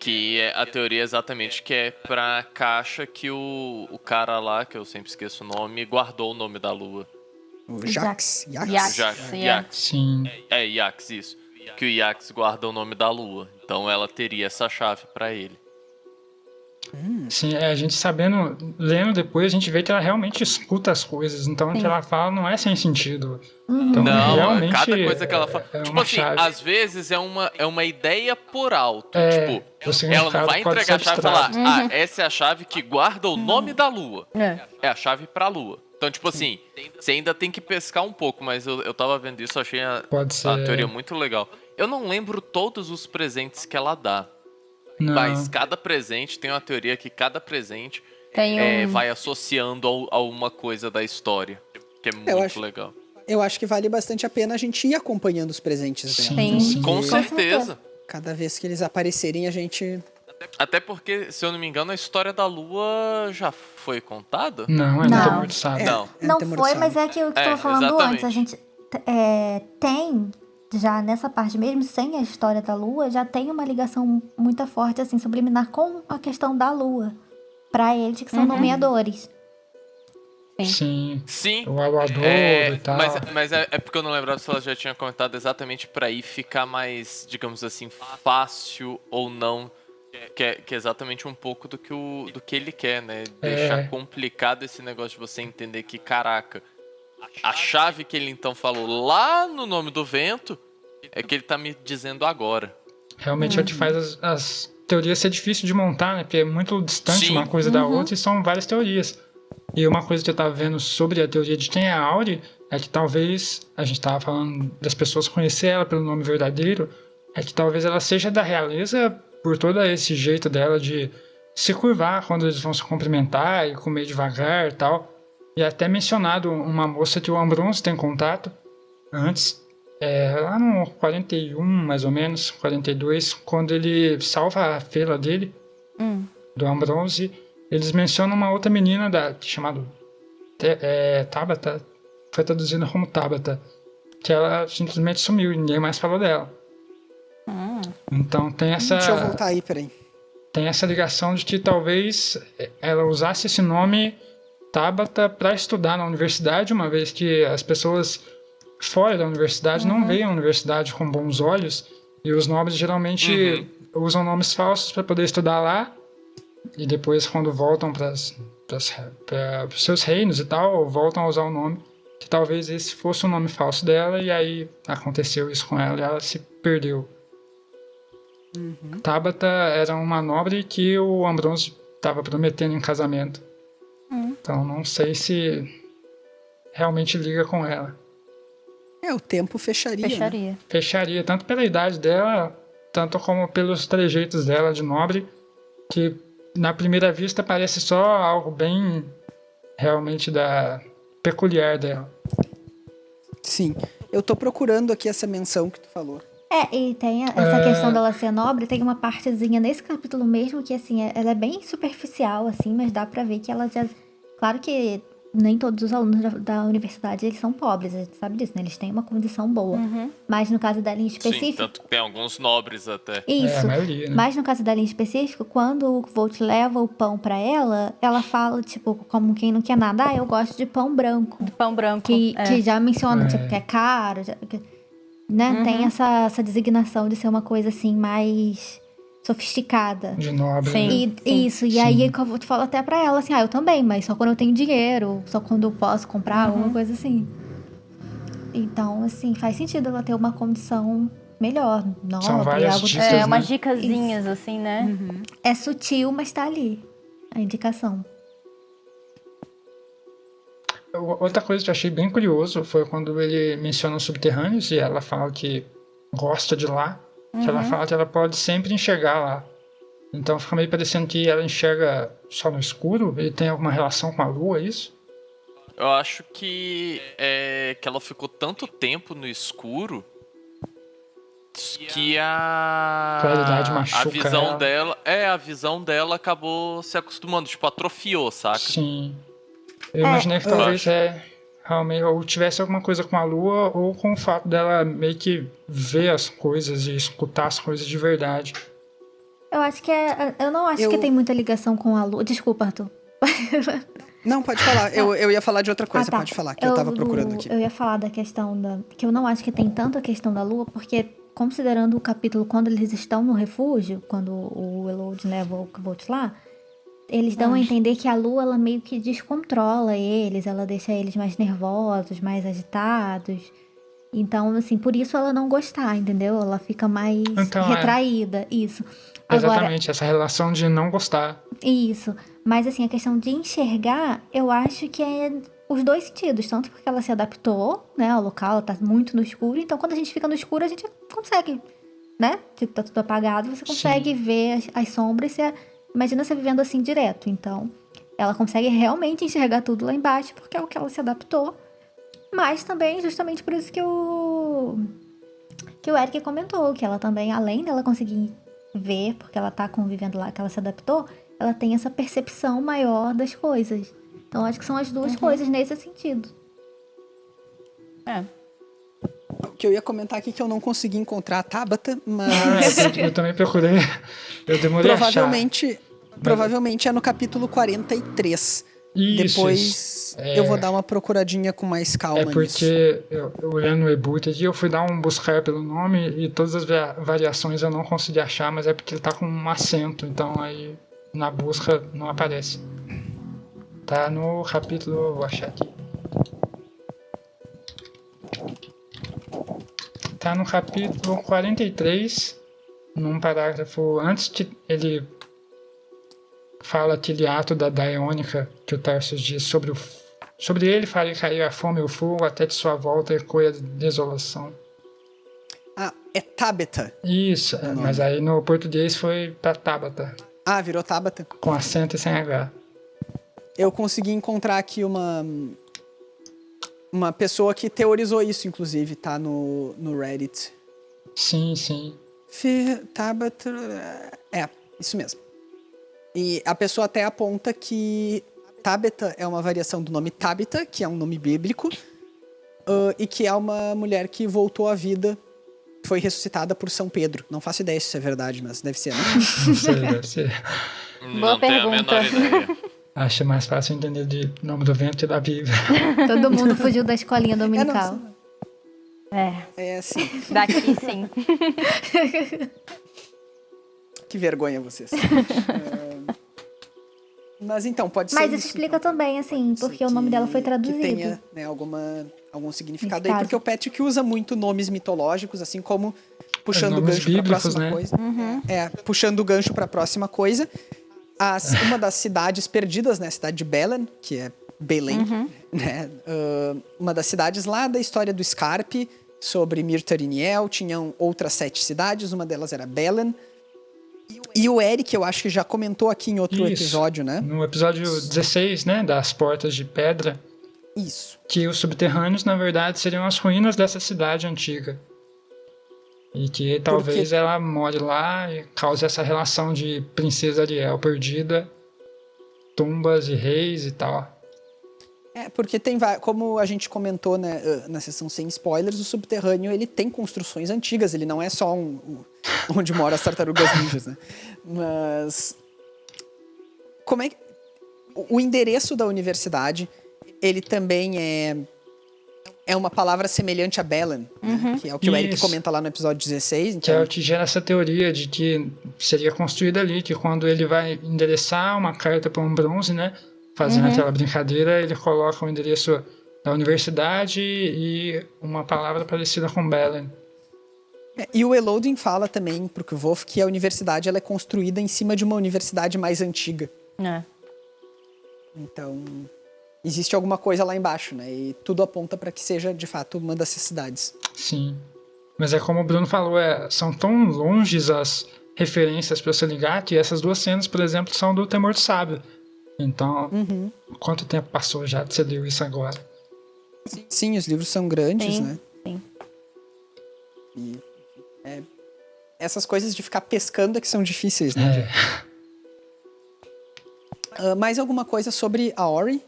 Que é a teoria exatamente que é pra caixa que o cara lá, que eu sempre esqueço o nome, guardou o nome da lua. O Jax. Yax. Sim. Yax, isso. Que o Yax guarda o nome da lua. Então ela teria essa chave pra ele. Sim, a gente sabendo, lendo depois, a gente vê que ela realmente escuta as coisas. Então o que ela fala não é sem sentido. Então, Não, realmente, cada coisa que ela fala. é Tipo uma assim, chave. às vezes é uma ideia por alto. O Tipo, ela significado não vai pode entregar a ser chave e falar, abstrato. essa é a chave que guarda o nome da lua. É a chave pra lua. Então, tipo assim, você ainda tem que pescar um pouco, mas eu tava vendo isso, achei Pode a ser. teoria muito legal. Eu não lembro todos os presentes que ela dá. Não. Mas cada presente, tem uma teoria que cada presente Tem vai associando a uma coisa da história. Que é muito legal. Eu acho que vale bastante a pena a gente ir acompanhando os presentes dela. Sim. Com Porque certeza. cada vez que eles aparecerem, a gente... Até porque, se eu não me engano, a história da Lua já foi contada? Não, é Não. no Temor do Sábio. Não. Não Temor foi, do mas Sábio. é que o que eu tava falando exatamente. antes. A gente tem, já nessa parte mesmo, sem a história da Lua, já tem uma ligação muito forte, assim, subliminar com a questão da Lua. Pra eles que são nomeadores. Sim. Sim. O Aluador e tal. Mas é porque eu não lembrava se ela já tinha comentado exatamente pra aí ficar mais, digamos assim, fácil ou não. Que é exatamente um pouco do que ele quer, né? Deixar complicado esse negócio de você entender que, caraca, a chave que ele então falou lá no nome do vento é que ele tá me dizendo agora. Realmente é o que faz as teorias ser difícil de montar, né? Porque é muito distante Sim. uma coisa da outra e são várias teorias. E uma coisa que eu tava vendo sobre a teoria de quem é a Auri é que talvez, a gente tava falando das pessoas conhecer ela pelo nome verdadeiro, é que talvez ela seja da realeza por todo esse jeito dela de se curvar quando eles vão se cumprimentar e comer devagar e tal. E é até mencionado uma moça que o Ambrose tem contato antes, lá no 41, mais ou menos, 42, quando ele salva a fila dele, do Ambrose, eles mencionam uma outra menina chamada Tabata, foi traduzida como Tabata, que ela simplesmente sumiu e ninguém mais falou dela. Então tem Deixa eu essa, voltar aí, peraí. tem essa ligação de que talvez ela usasse esse nome Tabata para estudar na universidade, uma vez que as pessoas fora da universidade não veem a universidade com bons olhos, e os nobres geralmente usam nomes falsos para poder estudar lá, e depois quando voltam para os seus reinos e tal, voltam a usar o nome, que talvez esse fosse o nome falso dela, e aí aconteceu isso com ela e ela se perdeu. Tabata era uma nobre que o Ambrose estava prometendo em casamento. Então não sei se realmente liga com ela. O tempo fecharia. Né? Fecharia. Fecharia, tanto pela idade dela, tanto como pelos trejeitos dela de nobre, que na primeira vista parece só algo bem realmente peculiar dela. Sim. Eu tô procurando aqui essa menção que tu falou. E tem essa questão dela ser nobre, tem uma partezinha nesse capítulo mesmo que, assim, ela é bem superficial, assim, mas dá pra ver que ela já... Claro que nem todos os alunos da universidade, eles são pobres, a gente sabe disso, né? Eles têm uma condição boa. Mas no caso dela em específico... Sim, tanto que tem alguns nobres até. Isso. A maioria, né? Mas no caso dela em específico, quando o Volt leva o pão pra ela fala, tipo, como quem não quer nada, eu gosto de pão branco. Do pão branco. Que já menciona, tipo, que é caro, né? Tem essa designação de ser uma coisa, assim, mais sofisticada. De nobre. Sim. Isso, e aí eu vou te falar até pra ela, assim, eu também, mas só quando eu tenho dinheiro, só quando eu posso comprar, alguma coisa assim. Então, assim, faz sentido ela ter uma condição melhor, nobre, São várias algo dicas, né? Umas dicasinhas, assim, né? É sutil, mas tá ali, a indicação. Outra coisa que eu achei bem curioso foi quando ele menciona os subterrâneos e ela fala que gosta de lá, que ela fala que ela pode sempre enxergar lá. Então fica meio parecendo que ela enxerga só no escuro. Ele tem alguma relação com a lua, é isso? Eu acho que ela ficou tanto tempo no escuro que Claridade a machuca visão ela. dela, a visão dela acabou se acostumando, tipo, atrofiou, saca? Sim. Eu imaginei que talvez realmente ou tivesse alguma coisa com a lua ou com o fato dela meio que ver as coisas e escutar as coisas de verdade. Eu acho que eu não acho que tem muita ligação com a lua. Desculpa, Arthur. Não, pode falar. Eu ia falar de outra coisa, tá. pode falar, que eu tava procurando aqui. Eu ia falar da questão que eu não acho que tem tanto a questão da lua, porque considerando o capítulo quando eles estão no refúgio, quando o Elod leva o Volt lá, eles dão a entender que a lua, ela meio que descontrola eles, ela deixa eles mais nervosos, mais agitados. Então, assim, por isso ela não gostar, entendeu? Ela fica mais retraída, isso. Exatamente, essa relação de não gostar. Isso. Mas, assim, a questão de enxergar, eu acho que é os dois sentidos. Tanto porque ela se adaptou, né, ao local, ela tá muito no escuro. Então, quando a gente fica no escuro, a gente consegue, né? Tipo, tá tudo apagado, você consegue ver as sombras. Imagina você vivendo assim direto. Então, ela consegue realmente enxergar tudo lá embaixo, porque é o que ela se adaptou. Mas também, justamente por isso que o Eric comentou, que ela também, além dela conseguir ver, porque ela tá convivendo lá, que ela se adaptou, ela tem essa percepção maior das coisas. Então, acho que são as duas coisas nesse sentido. O que eu ia comentar aqui é que eu não consegui encontrar a Tabata, mas... Eu também procurei, eu demorei a achar. Provavelmente é no capítulo 43. Isso, Depois eu vou dar uma procuradinha com mais calma nisso. Porque eu olhando o e-book aqui, eu fui dar um buscar pelo nome e todas as variações eu não consegui achar, mas é porque ele tá com um acento, então aí na busca não aparece. Tá no capítulo, vou achar aqui. Tá no capítulo 43, num parágrafo antes que ele fala aquele ato da Daêonica que o Tarsus diz sobre ele farei cair a fome e o fogo até que sua volta ecoe a desolação. Ah, é Tabata. Isso, mas aí no português foi pra Tabata. Ah, virou Tabata. Com acento e sem H. Eu consegui encontrar aqui uma pessoa que teorizou isso, inclusive, tá no Reddit. Sim, sim. Tabata... isso mesmo. E a pessoa até aponta que Tabata é uma variação do nome Tabita, que é um nome bíblico, e que é uma mulher que voltou à vida foi ressuscitada por São Pedro. Não faço ideia se isso é verdade, mas deve ser, né? Não sei, deve ser. Não tenho a menor ideia. Acho mais fácil entender de nome do vento e da Bíblia. Todo mundo fugiu da escolinha dominical. É assim. Daqui sim. Que vergonha vocês. Mas então, pode ser. Mas isso explica também, assim, porque o nome dela foi traduzido. Que tenha, né, algum significado aí, porque o Patrick usa muito nomes mitológicos, assim como puxando o gancho para a próxima coisa. Puxando o gancho para a próxima coisa. Uma das cidades perdidas, né, a cidade de Belen, que é Belém, né, uma das cidades lá da história do Scarpe, sobre Mirta e Niel, tinham outras 7 cidades, uma delas era Belen. E o Eric, eu acho que já comentou aqui em outro episódio, né? No episódio 16, né, das Portas de Pedra. Isso. Que os subterrâneos, na verdade, seriam as ruínas dessa cidade antiga. E que talvez ela more lá e cause essa relação de princesa Ariel perdida, tumbas e reis e tal. Porque tem, como a gente comentou, né, na sessão sem spoilers, o subterrâneo ele tem construções antigas, ele não é só onde moram as tartarugas ninjas, né? Mas como é que o endereço da universidade, ele também é uma palavra semelhante a Belen, né? Que é o que o Eric comenta lá no episódio 16. Então... Que é o que gera essa teoria de que seria construída ali, que quando ele vai endereçar uma carta para um bronze, né, fazendo aquela brincadeira, ele coloca o endereço da universidade e uma palavra parecida com Belen. E o Elodin fala também pro Kvolf que a universidade ela é construída em cima de uma universidade mais antiga. Então, existe alguma coisa lá embaixo, né? E tudo aponta para que seja, de fato, uma dessas cidades. Sim. Mas é como o Bruno falou, são tão longes as referências para você ligar que essas 2 cenas, por exemplo, são do Temor do Sábio. Então, quanto tempo passou já que você leu isso agora? Sim, os livros são grandes, né? Sim. E essas coisas de ficar pescando é que são difíceis, né? Mais alguma coisa sobre a Ori?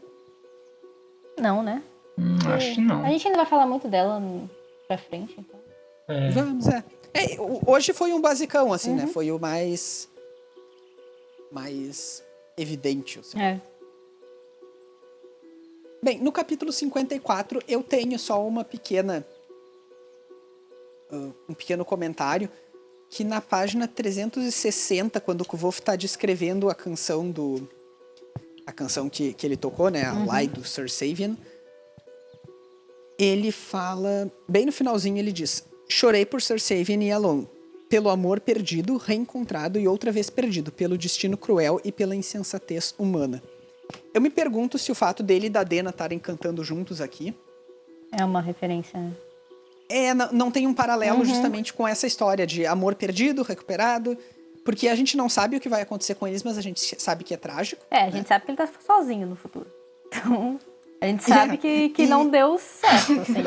Não, né? Acho que não. A gente ainda vai falar muito dela pra frente, então. Vamos, hoje foi um basicão, assim, né? Foi o mais evidente, assim. Bem, no capítulo 54, eu tenho só uma pequena... um pequeno comentário, que na página 360, quando o Kvolf está descrevendo a canção que ele tocou, né, a Lie do Sir Savian, ele fala, bem no finalzinho ele diz: chorei por Sir Savian e Alone, pelo amor perdido, reencontrado e outra vez perdido, pelo destino cruel e pela insensatez humana. Eu me pergunto se o fato dele e da Dena estarem cantando juntos aqui É uma referência, né? Não tem um paralelo justamente com essa história de amor perdido, recuperado, porque a gente não sabe o que vai acontecer com eles, mas a gente sabe que é trágico. A gente sabe que ele tá sozinho no futuro. Então, a gente sabe que não deu certo, assim.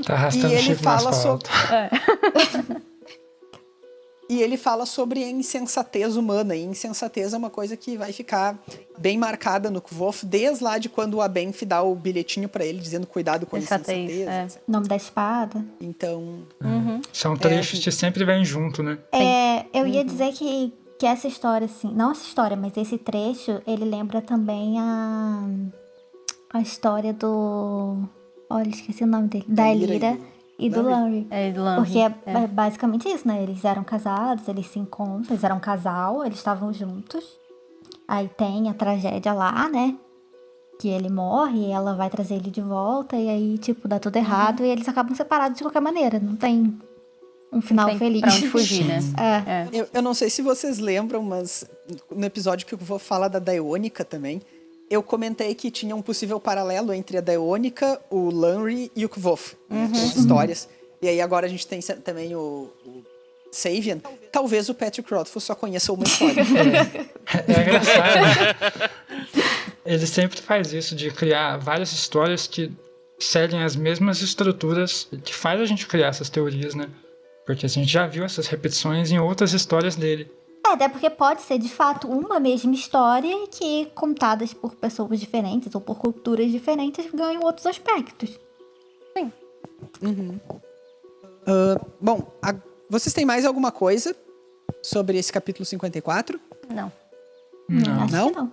Tá arrastando e ele chifre fala no asfalto. E ele fala sobre a insensatez humana, e insensatez é uma coisa que vai ficar bem marcada no Kvolf, desde lá de quando o Abenf dá o bilhetinho pra ele, dizendo cuidado com a insensatez. Nome da espada. Então... São trechos que sempre vêm junto, né? Eu ia dizer que essa história, assim... Não essa história, mas esse trecho, ele lembra também a história do... Olha, esqueci o nome dele. Da Elira e do Lanry. Porque é basicamente isso, né? Eles eram casados, eles se encontram, eles eram um casal, eles estavam juntos. Aí tem a tragédia lá, né? Que ele morre e ela vai trazer ele de volta. E aí, tipo, dá tudo errado. E eles acabam separados de qualquer maneira. Não tem um final feliz. Pra onde fugir, né? Eu não sei se vocês lembram, mas no episódio que eu vou falar da Daeônica também, eu comentei que tinha um possível paralelo entre a Daeônica, o Lanry e o Kvolf. As histórias. E aí agora a gente tem também o Savian. Talvez o Patrick Rothfuss só conheça uma história. É engraçado. Ele sempre faz isso, de criar várias histórias que seguem as mesmas estruturas, que faz a gente criar essas teorias, né? Porque a gente já viu essas repetições em outras histórias dele. Até porque pode ser, de fato, uma mesma história que, contadas por pessoas diferentes ou por culturas diferentes, ganham outros aspectos. Sim. Bom, vocês têm mais alguma coisa sobre esse capítulo 54? Não. Não. Acho Não? que não.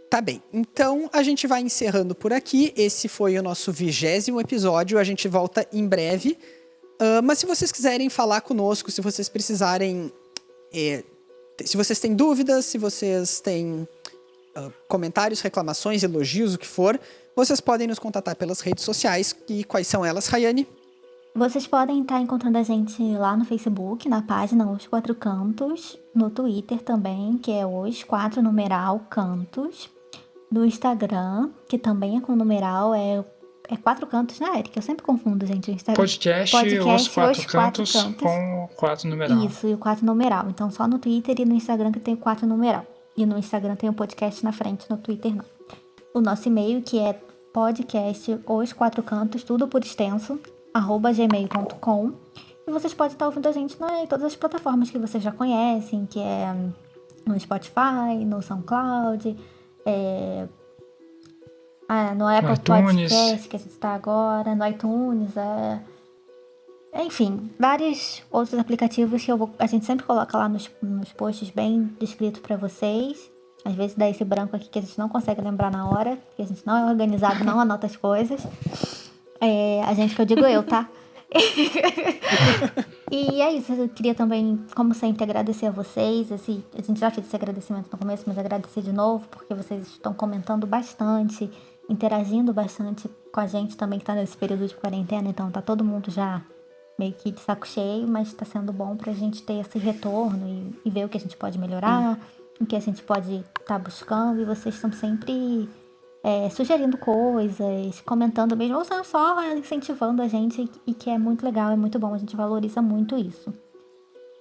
Tá bem, então a gente vai encerrando por aqui. Esse foi o nosso 20º episódio. A gente volta em breve. Mas se vocês quiserem falar conosco, se vocês precisarem... se vocês têm dúvidas, se vocês têm comentários, reclamações, elogios, o que for, vocês podem nos contatar pelas redes sociais. E quais são elas, Rayane? Vocês podem estar encontrando a gente lá no Facebook, na página Os Quatro Cantos, no Twitter também, que é Os Quatro Numeral Cantos, no Instagram, que também é com numeral, é Quatro Cantos, né, Eric? Eu sempre confundo, gente, o Instagram. Podcast Os Quatro Cantos com o 4 numeral. Isso, e o 4 numeral. Então, só no Twitter e no Instagram que tem o 4 numeral. E no Instagram tem o podcast na frente, no Twitter não. O nosso e-mail, que é podcast Os Quatro Cantos, tudo por extenso, @gmail.com. E vocês podem estar ouvindo a gente em todas as plataformas que vocês já conhecem, que é no Spotify, no SoundCloud, no Apple iTunes. Podcast, que a gente está agora, no iTunes, enfim, vários outros aplicativos que a gente sempre coloca lá nos posts bem descrito para vocês. Às vezes dá esse branco aqui que a gente não consegue lembrar na hora, porque a gente não é organizado, não anota as coisas. A gente que eu digo eu, tá? E é isso, eu queria também, como sempre, agradecer a vocês. A gente já fez esse agradecimento no começo, mas agradecer de novo, porque vocês estão comentando bastante, interagindo bastante com a gente também, que tá nesse período de quarentena. Então tá todo mundo já meio que de saco cheio, mas tá sendo bom pra gente ter esse retorno e ver o que a gente pode melhorar, o que a gente pode estar buscando. E vocês estão sempre sugerindo coisas, comentando mesmo, ou só incentivando a gente, e que é muito legal, é muito bom, a gente valoriza muito isso.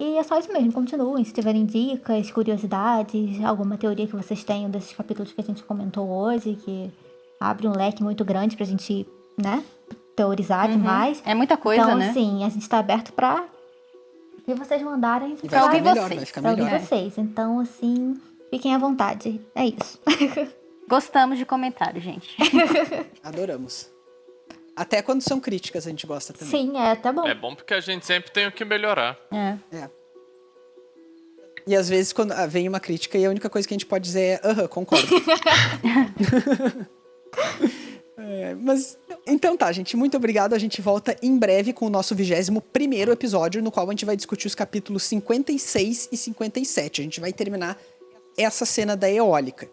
E é só isso mesmo, continuem, se tiverem dicas, curiosidades, alguma teoria que vocês tenham desses capítulos que a gente comentou hoje, que abre um leque muito grande pra gente, né, teorizar demais. É muita coisa, então, né? Então, assim, a gente tá aberto pra que vocês mandarem, a gente Vai ficar melhor, vocês. vai ficar pra ouvir melhor. vocês. Então, assim, fiquem à vontade. É isso. Gostamos de comentário, gente. Adoramos. Até quando são críticas a gente gosta também. Sim, é até bom. É bom porque a gente sempre tem o que melhorar. E às vezes quando vem uma crítica e a única coisa que a gente pode dizer é concordo. Mas, então tá, gente. Muito obrigado. A gente volta em breve com o nosso 21º episódio, no qual a gente vai discutir os capítulos 56 e 57. A gente vai terminar essa cena da eólica.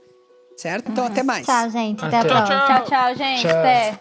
Certo? Então, até mais. Tchau, gente. Até a Até. próxima. Tchau, gente. Tchau. Até.